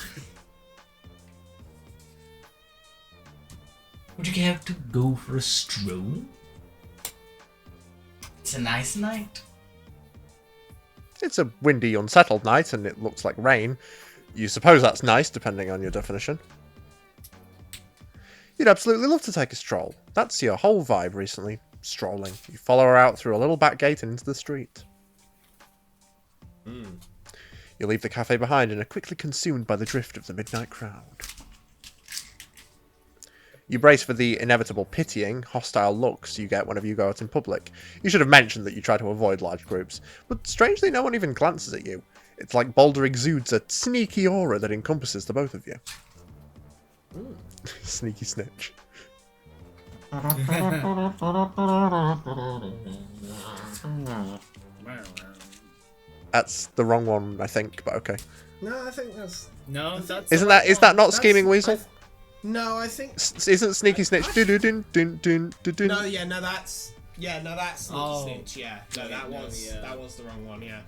Would you care to go for a stroll? It's a nice night. It's a windy, unsettled night, and it looks like rain. You suppose that's nice, depending on your definition. You'd absolutely love to take a stroll. That's your whole vibe recently. Strolling. You follow her out through a little back gate and into the street. You leave the cafe behind and are quickly consumed by the drift of the midnight crowd. You brace for the inevitable pitying, hostile looks you get whenever you go out in public. You should have mentioned that you try to avoid large groups, but strangely no one even glances at you. It's like Boulder exudes a sneaky aura that encompasses the both of you. Sneaky snitch. That's the wrong one, I think, but okay. No, I think that's... No, that's... Is that not Scheming Weasel? No, I think... Isn't Sneaky Snitch... No, that's... Yeah, no, that's Sneaky Snitch, yeah. No, that was the wrong one, yeah.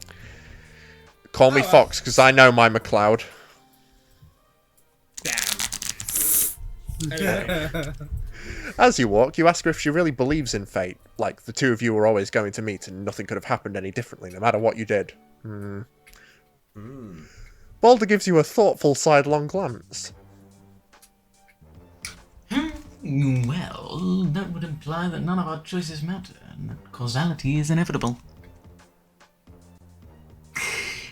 Call me Fox, because I know my McLeod. Damn. Anyway. As you walk, you ask her if she really believes in fate. Like, the two of you were always going to meet and nothing could have happened any differently, no matter what you did. Boulder gives you a thoughtful sidelong glance. Well, that would imply that none of our choices matter, and that causality is inevitable.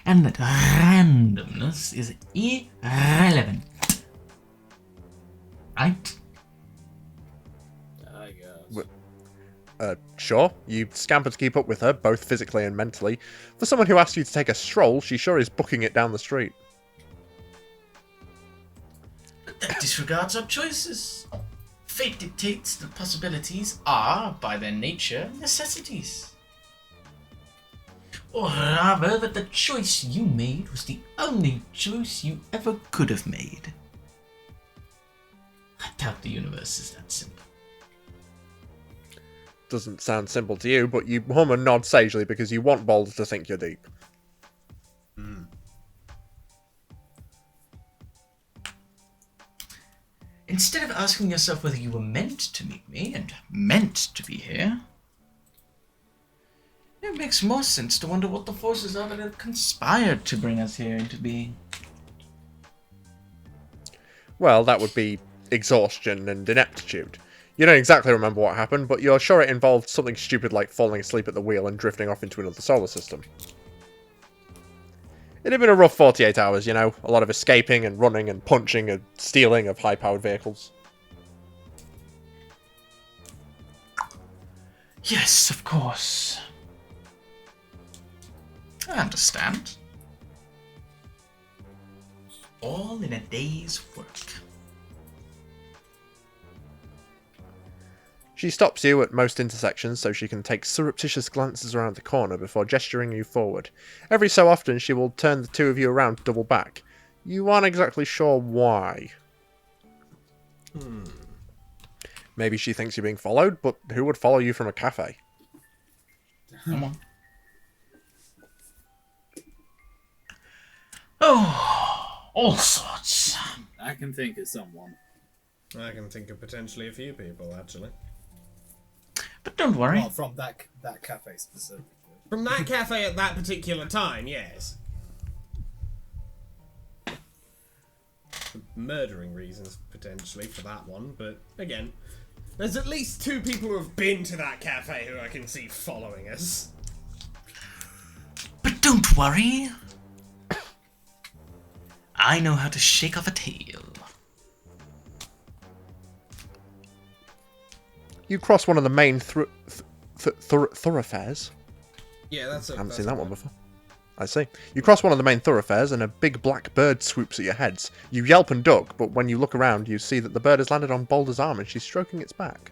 And that randomness is irrelevant. Right? I guess. Sure. You scamper to keep up with her, both physically and mentally. For someone who asked you to take a stroll, she sure is booking it down the street. But that disregards our choices. Fate dictates that possibilities are, by their nature, necessities. Or rather, that the choice you made was the only choice you ever could have made. I doubt the universe is that simple. Doesn't sound simple to you, but you hum and nod sagely because you want Boulder to think you're deep. Instead of asking yourself whether you were meant to meet me and meant to be here, it makes more sense to wonder what the forces are that have conspired to bring us here into being. Well, that would be exhaustion and ineptitude. You don't exactly remember what happened, but you're sure it involved something stupid like falling asleep at the wheel and drifting off into another solar system. It had been a rough 48 hours, you know, a lot of escaping and running and punching and stealing of high-powered vehicles. Yes, of course. I understand. All in a day's work. She stops you at most intersections so she can take surreptitious glances around the corner before gesturing you forward. Every so often she will turn the two of you around double back. You aren't exactly sure why. Maybe she thinks you're being followed, but who would follow you from a cafe? Come on. Oh, all sorts. I can think of someone. I can think of potentially a few people, actually. But don't worry. Well, from that cafe specifically. From that cafe at that particular time, yes. For murdering reasons, potentially, for that one, but again, there's at least 2 people who have been to that cafe who I can see following us. But don't worry. I know how to shake off a tail. You cross one of the main thoroughfares. Yeah, that's it. I haven't seen that one before. I see. You cross one of the main thoroughfares and a big black bird swoops at your heads. You yelp and duck, but when you look around, you see that the bird has landed on Boulder's arm and she's stroking its back.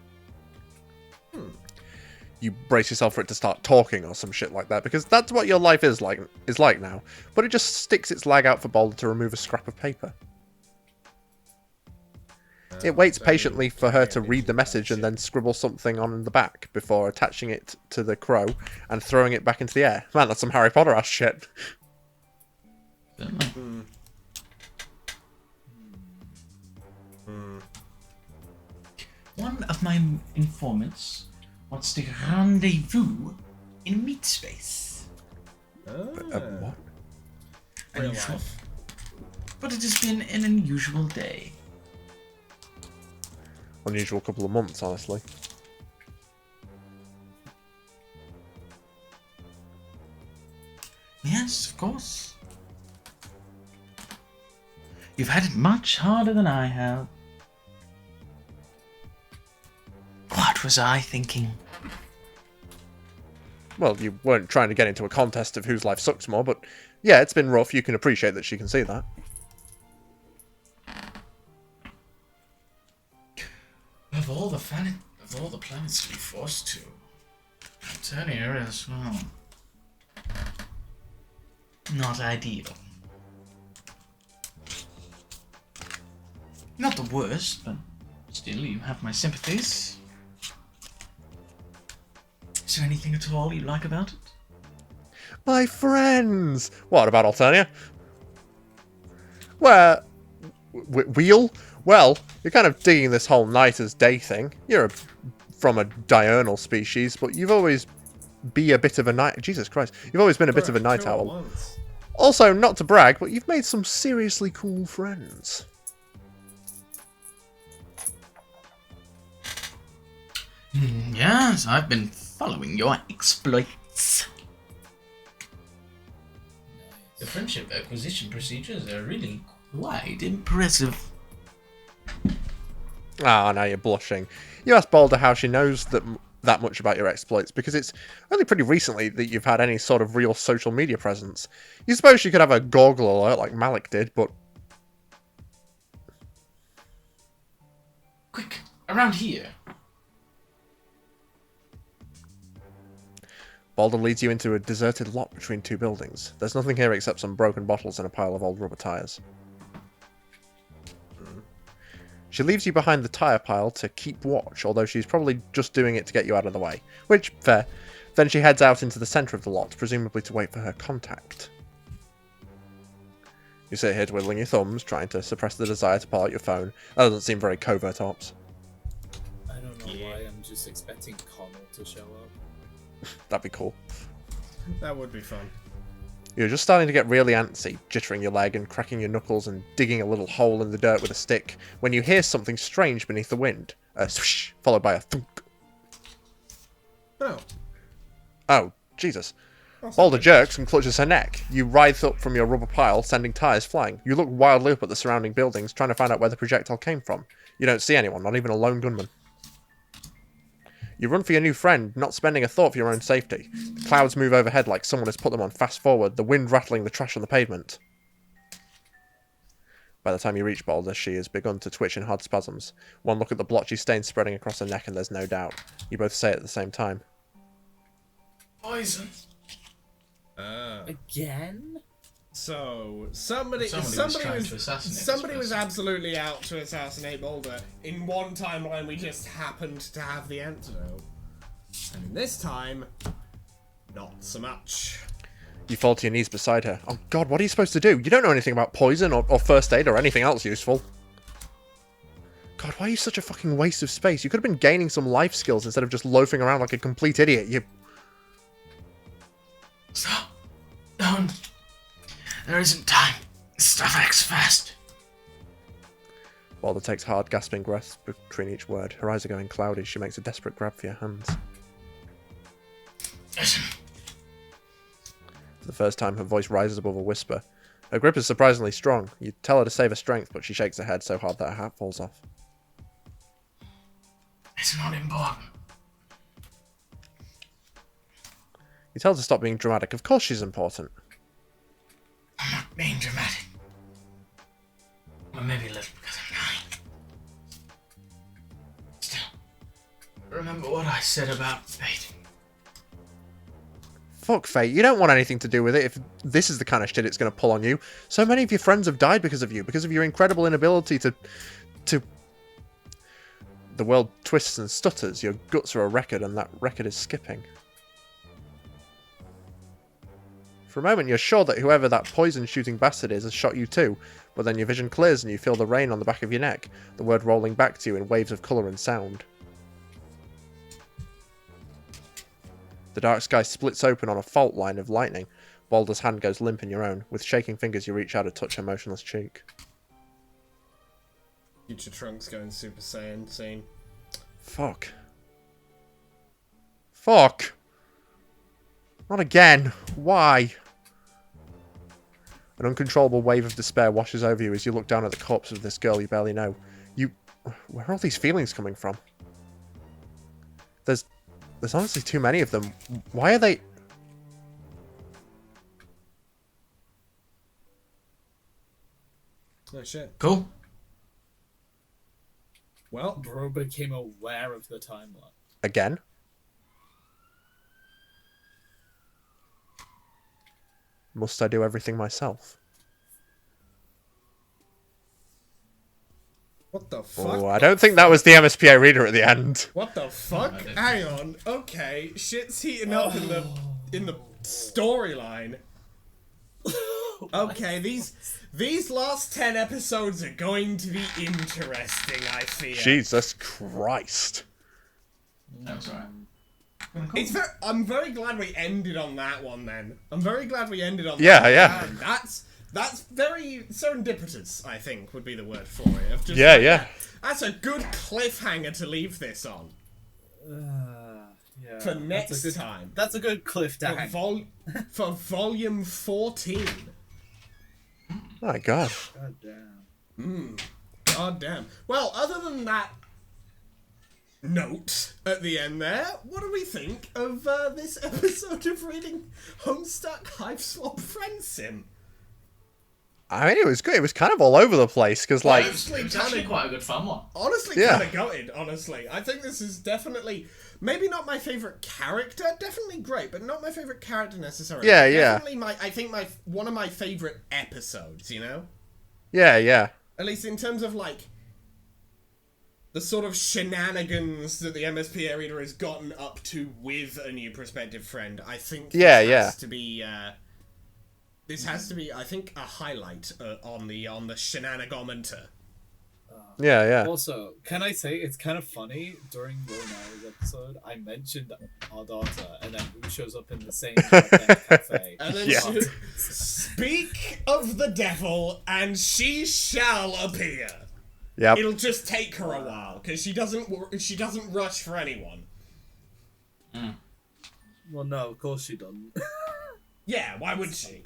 You brace yourself for it to start talking or some shit like that, because that's what your life is like now. But it just sticks its leg out for Boulder to remove a scrap of paper. It waits patiently for her to read the message and then scribble something on the back before attaching it to the crow and throwing it back into the air. Man, that's some Harry Potter ass shit. One of my informants wants to rendezvous in a meat space. What? Unusual. But it has been an unusual day. Unusual couple of months, honestly. Yes, of course. You've had it much harder than I have. What was I thinking? Well, you weren't trying to get into a contest of whose life sucks more, but yeah, it's been rough. You can appreciate that she can see that. Of all the planets to be forced to, Eternia is, well, not ideal. Not the worst, but still, you have my sympathies. Is there anything at all you like about it? My friends! What about Alternia? Where? Wheel? Well, you're kind of digging this whole night as day thing. You're from a diurnal species, but you've always be a bit of a night... Jesus Christ. You've always been a bit of a night owl. Also, not to brag, but you've made some seriously cool friends. Yes, I've been following your exploits. The friendship acquisition procedures are really quite impressive. Ah, now you're blushing. You asked Boulder how she knows that much about your exploits, because it's only pretty recently that you've had any sort of real social media presence. You suppose she could have a Google alert like Malik did, but... Quick, around here. Boulder leads you into a deserted lot between 2 buildings. There's nothing here except some broken bottles and a pile of old rubber tyres. She leaves you behind the tyre pile to keep watch, although she's probably just doing it to get you out of the way. Which, fair. Then she heads out into the centre of the lot, presumably to wait for her contact. You sit here twiddling your thumbs, trying to suppress the desire to pull out your phone. That doesn't seem very covert ops. I don't know why, I'm just expecting Connell to show up. That'd be cool. That would be fun. You're just starting to get really antsy, jittering your leg and cracking your knuckles and digging a little hole in the dirt with a stick, when you hear something strange beneath the wind. A swish, followed by a thunk. Oh, Jesus. Boulder jerks and clutches her neck. You writhe up from your rubber pile, sending tyres flying. You look wildly up at the surrounding buildings, trying to find out where the projectile came from. You don't see anyone, not even a lone gunman. You run for your new friend, not spending a thought for your own safety. The clouds move overhead like someone has put them on fast forward, the wind rattling the trash on the pavement. By the time you reach Boulder, she has begun to twitch in hard spasms. One look at the blotchy stain spreading across her neck and there's no doubt. You both say it at the same time. Poison. Again? So somebody was absolutely out to assassinate Boulder. In one timeline, we just happened to have the antidote, and in this time, not so much. You fall to your knees beside her. Oh God, what are you supposed to do? You don't know anything about poison or first aid or anything else useful. God, why are you such a fucking waste of space? You could have been gaining some life skills instead of just loafing around like a complete idiot. You. Stop! Don't. There isn't time. Stuff acts fast. Balder takes hard, gasping breaths between each word. Her eyes are going cloudy. She makes a desperate grab for your hands. Listen. For the first time, her voice rises above a whisper. Her grip is surprisingly strong. You tell her to save her strength, but she shakes her head so hard that her hat falls off. It's not important. You tell her to stop being dramatic. Of course she's important. I'm not being dramatic. Or maybe a little because I'm dying. Still, remember what I said about fate. Fuck fate. You don't want anything to do with it if this is the kind of shit it's going to pull on you. So many of your friends have died because of you, because of your incredible inability to... The world twists and stutters. Your guts are a record, and that record is skipping. For a moment, you're sure that whoever that poison-shooting bastard is has shot you too, but then your vision clears and you feel the rain on the back of your neck, the word rolling back to you in waves of colour and sound. The dark sky splits open on a fault line of lightning. Balder's hand goes limp in your own. With shaking fingers, you reach out to touch her motionless cheek. Future Trunks going Super Saiyan scene. Fuck. Fuck! Not again. Why? An uncontrollable wave of despair washes over you as you look down at the corpse of this girl you barely know. Where are all these feelings coming from? There's honestly too many of them. Why are they... Oh shit. Cool. Well, Bro became aware of the timeline. Again? Must I do everything myself? What the fuck? Oh, I don't think that was the MSPA reader at the end. What the fuck? Hang on. Okay, shit's heating up in the storyline. Okay, these last 10 episodes are going to be interesting, I fear. Jesus Christ. That's right. I'm very glad we ended on that one then. I'm very glad we ended on that. Yeah. That's very serendipitous, I think, would be the word for it. Of just Yeah. That's a good cliffhanger to leave this on. Yeah. For next time. That's a good cliff to hang. For volume 14. My God. God damn. God damn. Well, other than that note at the end there, what do we think of this episode of reading Homestuck Hiveswap Friendsim? I mean, it was good. It was kind of all over the place, because, like... It was actually quite a good fun one. Honestly, Yeah. kind of gutted, honestly. I think this is definitely... Maybe not my favourite character, definitely great, but not my favourite character necessarily. Yeah. Definitely one of my favourite episodes, you know? Yeah. At least in terms of, like, the sort of shenanigans that the MSPA reader has gotten up to with a new prospective friend. I think this has to be, I think, a highlight on the shenanigometer. Yeah. Also, can I say it's kind of funny during Rona's episode? I mentioned our daughter, and then who shows up in the same cafe? And then speak of the devil, and she shall appear. Yep. It'll just take her a while because she doesn't rush for anyone. Well, no, of course she doesn't. Yeah, why would she?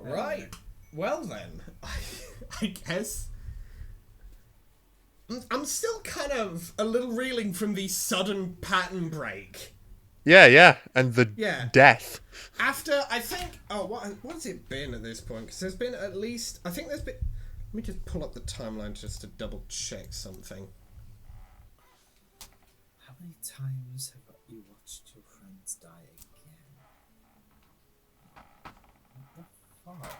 Right. Well then, I guess I'm still kind of a little reeling from the sudden pattern break. Yeah, and the death. After, I think, what has it been at this point? Because there's been at least, I think there's been, let me just pull up the timeline just to double check something. How many times have you watched your friends just die again. What the fuck?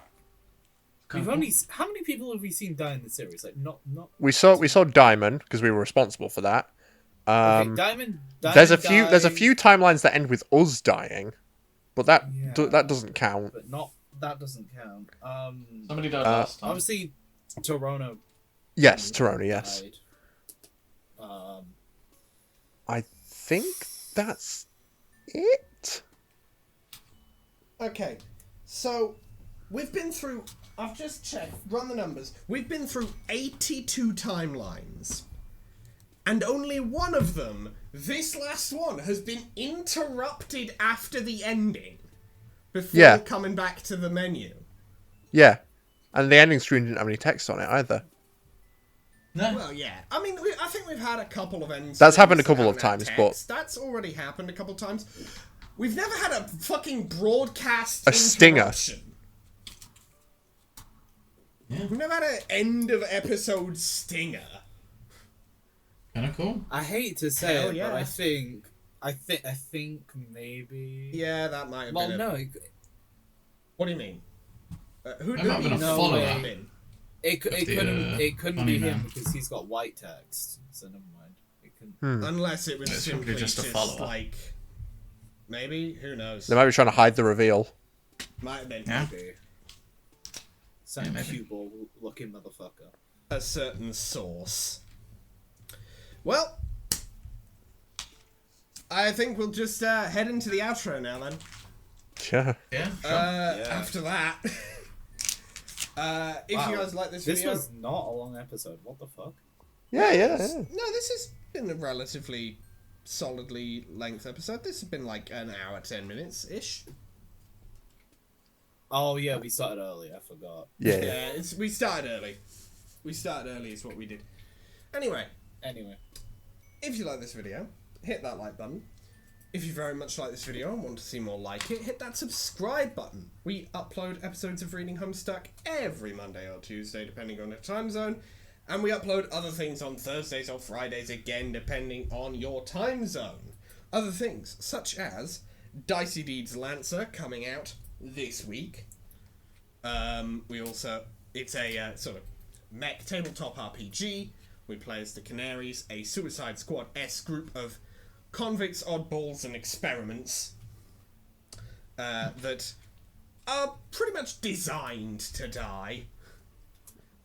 We've only. How many people have we seen die in the series? Like, not. We saw Diamond because we were responsible for that. Okay, Diamond there's a dies, few timelines that end with us dying, but that doesn't count. But that doesn't count. Somebody died last time. Obviously, Torona. Yes, Torona. Yes. Died. I think that's it. Okay, so we've been through. I've just checked. Run the numbers. We've been through 82 timelines. And only one of them, this last one, has been interrupted after the ending. Before coming back to the menu. Yeah. And the ending screen didn't have any text on it either. No. Well, yeah. I mean, I think we've had a couple of ends. That's happened a couple of times, but... That's already happened a couple of times. We've never had a fucking broadcast stinger. Yeah. We've never had an end of episode stinger. Kind of cool. I hate to say it, but I think maybe. Yeah, that might have been. Well, no. What do you mean? Who might have been a follower. It couldn't be him because he's got white text. So never mind. It couldn't. Unless it was simply just a follower. Like, maybe, who knows? They might be trying to hide the reveal. Might have been. Yeah. Maybe. Some cue ball looking motherfucker. A certain source. Well, I think we'll just head into the outro now then. Yeah. Yeah. After that, if you guys like this video, this was not a long episode. What the fuck? Yeah. No, this has been a relatively solidly length episode. This has been like an hour 10 minutes ish. Oh yeah, we started early. I forgot. Yeah. We started early. We started early is what we did. Anyway. If you like this video, hit that like button. If you very much like this video and want to see more like it, hit that subscribe button. We upload episodes of Reading Homestuck every Monday or Tuesday, depending on the time zone. And we upload other things on Thursdays or Fridays, again, depending on your time zone. Other things, such as Dicey Deeds Lancer, coming out this week. It's a sort of mech tabletop RPG. We play as the Canaries, a Suicide Squad-esque group of convicts, oddballs, and experiments that are pretty much designed to die.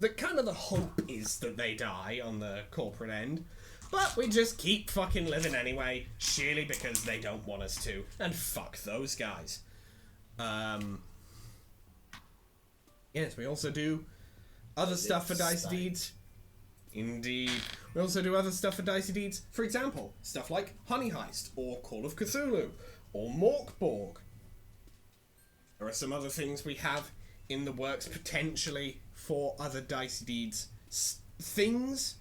The hope is that they die on the corporate end, but we just keep fucking living anyway, sheerly because they don't want us to, and fuck those guys. Yes, we also do other stuff for Dicey Deeds. Indeed. We also do other stuff for Dicey Deeds. For example, stuff like Honey Heist, or Call of Cthulhu, or Morkborg. There are some other things we have in the works potentially for other Dicey Deeds things,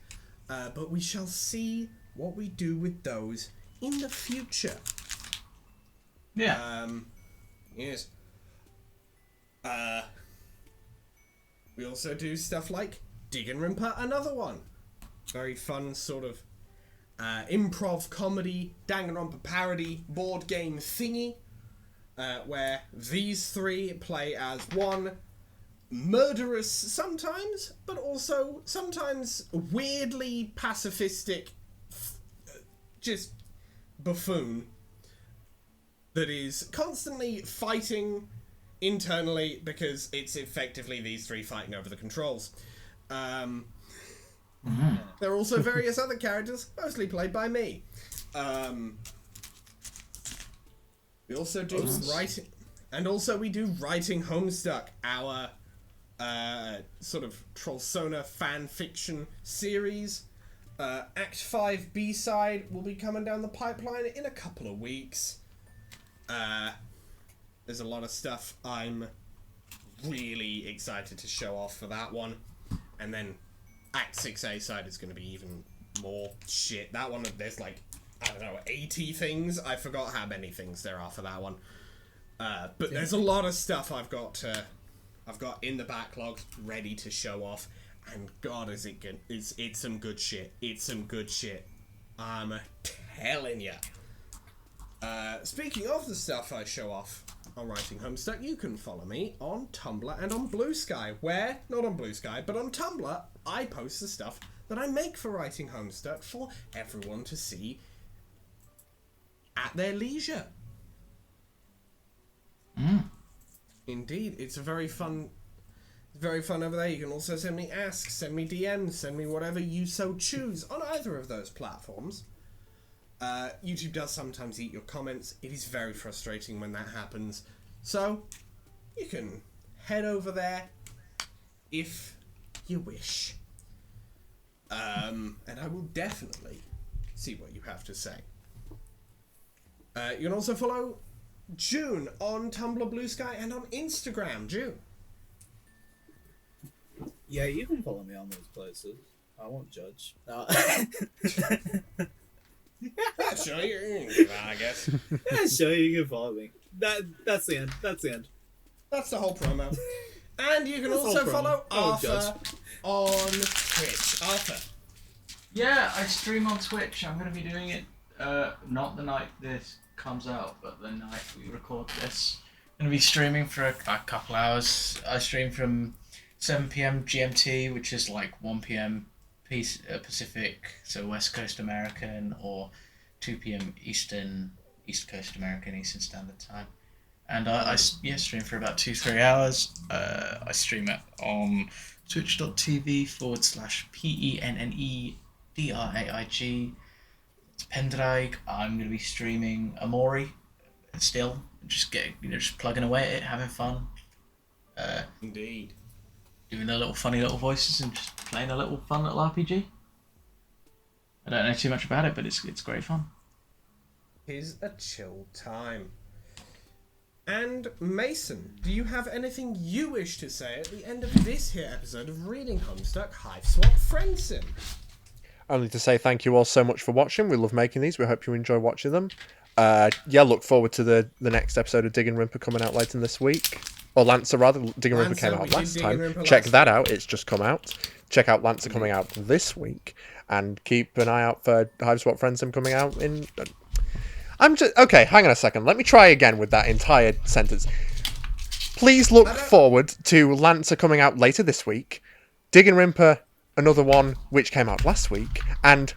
but we shall see what we do with those in the future. Yeah. Yes. We also do stuff like Diggenrimper, another one. Very fun sort of improv comedy, Danganronpa parody board game thingy, where these three play as one murderous sometimes, but also sometimes weirdly pacifistic, just buffoon that is constantly fighting internally because it's effectively these three fighting over the controls. There are also various other characters, mostly played by me. We also do writing, and also we do Writing Homestuck, our sort of Trollsona fan fiction series. Act 5 B-side will be coming down the pipeline in a couple of weeks. There's a lot of stuff I'm really excited to show off for that one. And then Act 6A side is going to be even more shit. That one, there's like, I don't know, 80 things? I forgot how many things there are for that one. But there's a lot of stuff I've got in the backlog ready to show off. And God, is it good. It's some good shit. It's some good shit. I'm telling ya. Speaking of the stuff I show off on Writing Homestuck, you can follow me on Tumblr and on Blue Sky, where, not on Blue Sky, but on Tumblr, I post the stuff that I make for Writing Homestuck for everyone to see at their leisure. Indeed, it's very fun over there. You can also send me asks, send me DMs, send me whatever you so choose on either of those platforms. YouTube does sometimes eat your comments. It is very frustrating when that happens. So, you can head over there if you wish. And I will definitely see what you have to say. You can also follow June on Tumblr, Blue Sky, and on Instagram. June. Yeah, you can follow me on those places. I won't judge. Yeah, sure, I guess. Yeah, sure, you can follow me. That's the end. That's the end. That's the whole promo. And you can also follow Arthur on Twitch. Arthur. Yeah, I stream on Twitch. I'm going to be doing it not the night this comes out, but the night we record this. I'm going to be streaming for a couple hours. I stream from 7 p.m. GMT, which is like 1 p.m. Pacific, so West Coast American, or 2 p.m. East Coast American, Eastern Standard Time. And I stream for about 2-3 hours. I stream it on twitch.tv/PENNEDRAIG. It's Pendraig. I'm going to be streaming Amori still. Just plugging away at it, having fun. Indeed. Doing their little funny little voices and just playing a little fun little RPG. I don't know too much about it, but it's great fun. Is a chill time. And Mason, do you have anything you wish to say at the end of this here episode of Reading Homestuck Hiveswap Friendsim? Only to say thank you all so much for watching. We love making these. We hope you enjoy watching them. Look forward to the next episode of Digging Rimper coming out later this week. Or Lancer, rather. Digging Rimper came out last time. Check that out. It's just come out. Check out Lancer coming out this week. And keep an eye out for Hiveswap Friendsim coming out in... Okay, hang on a second. Let me try again with that entire sentence. Please look forward to Lancer coming out later this week. Digging Rimper, another one, which came out last week. And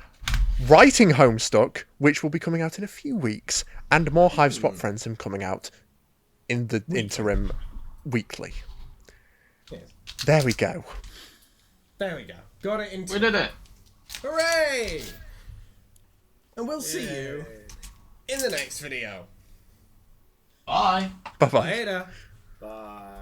Writing Homestuck, which will be coming out in a few weeks. And more Hiveswap Friendsim coming out in the interim weekly. Yes. There we go. There we go. Got it into... We did it. Hooray! And we'll see you in the next video. Bye. Bye-bye. Later. Bye.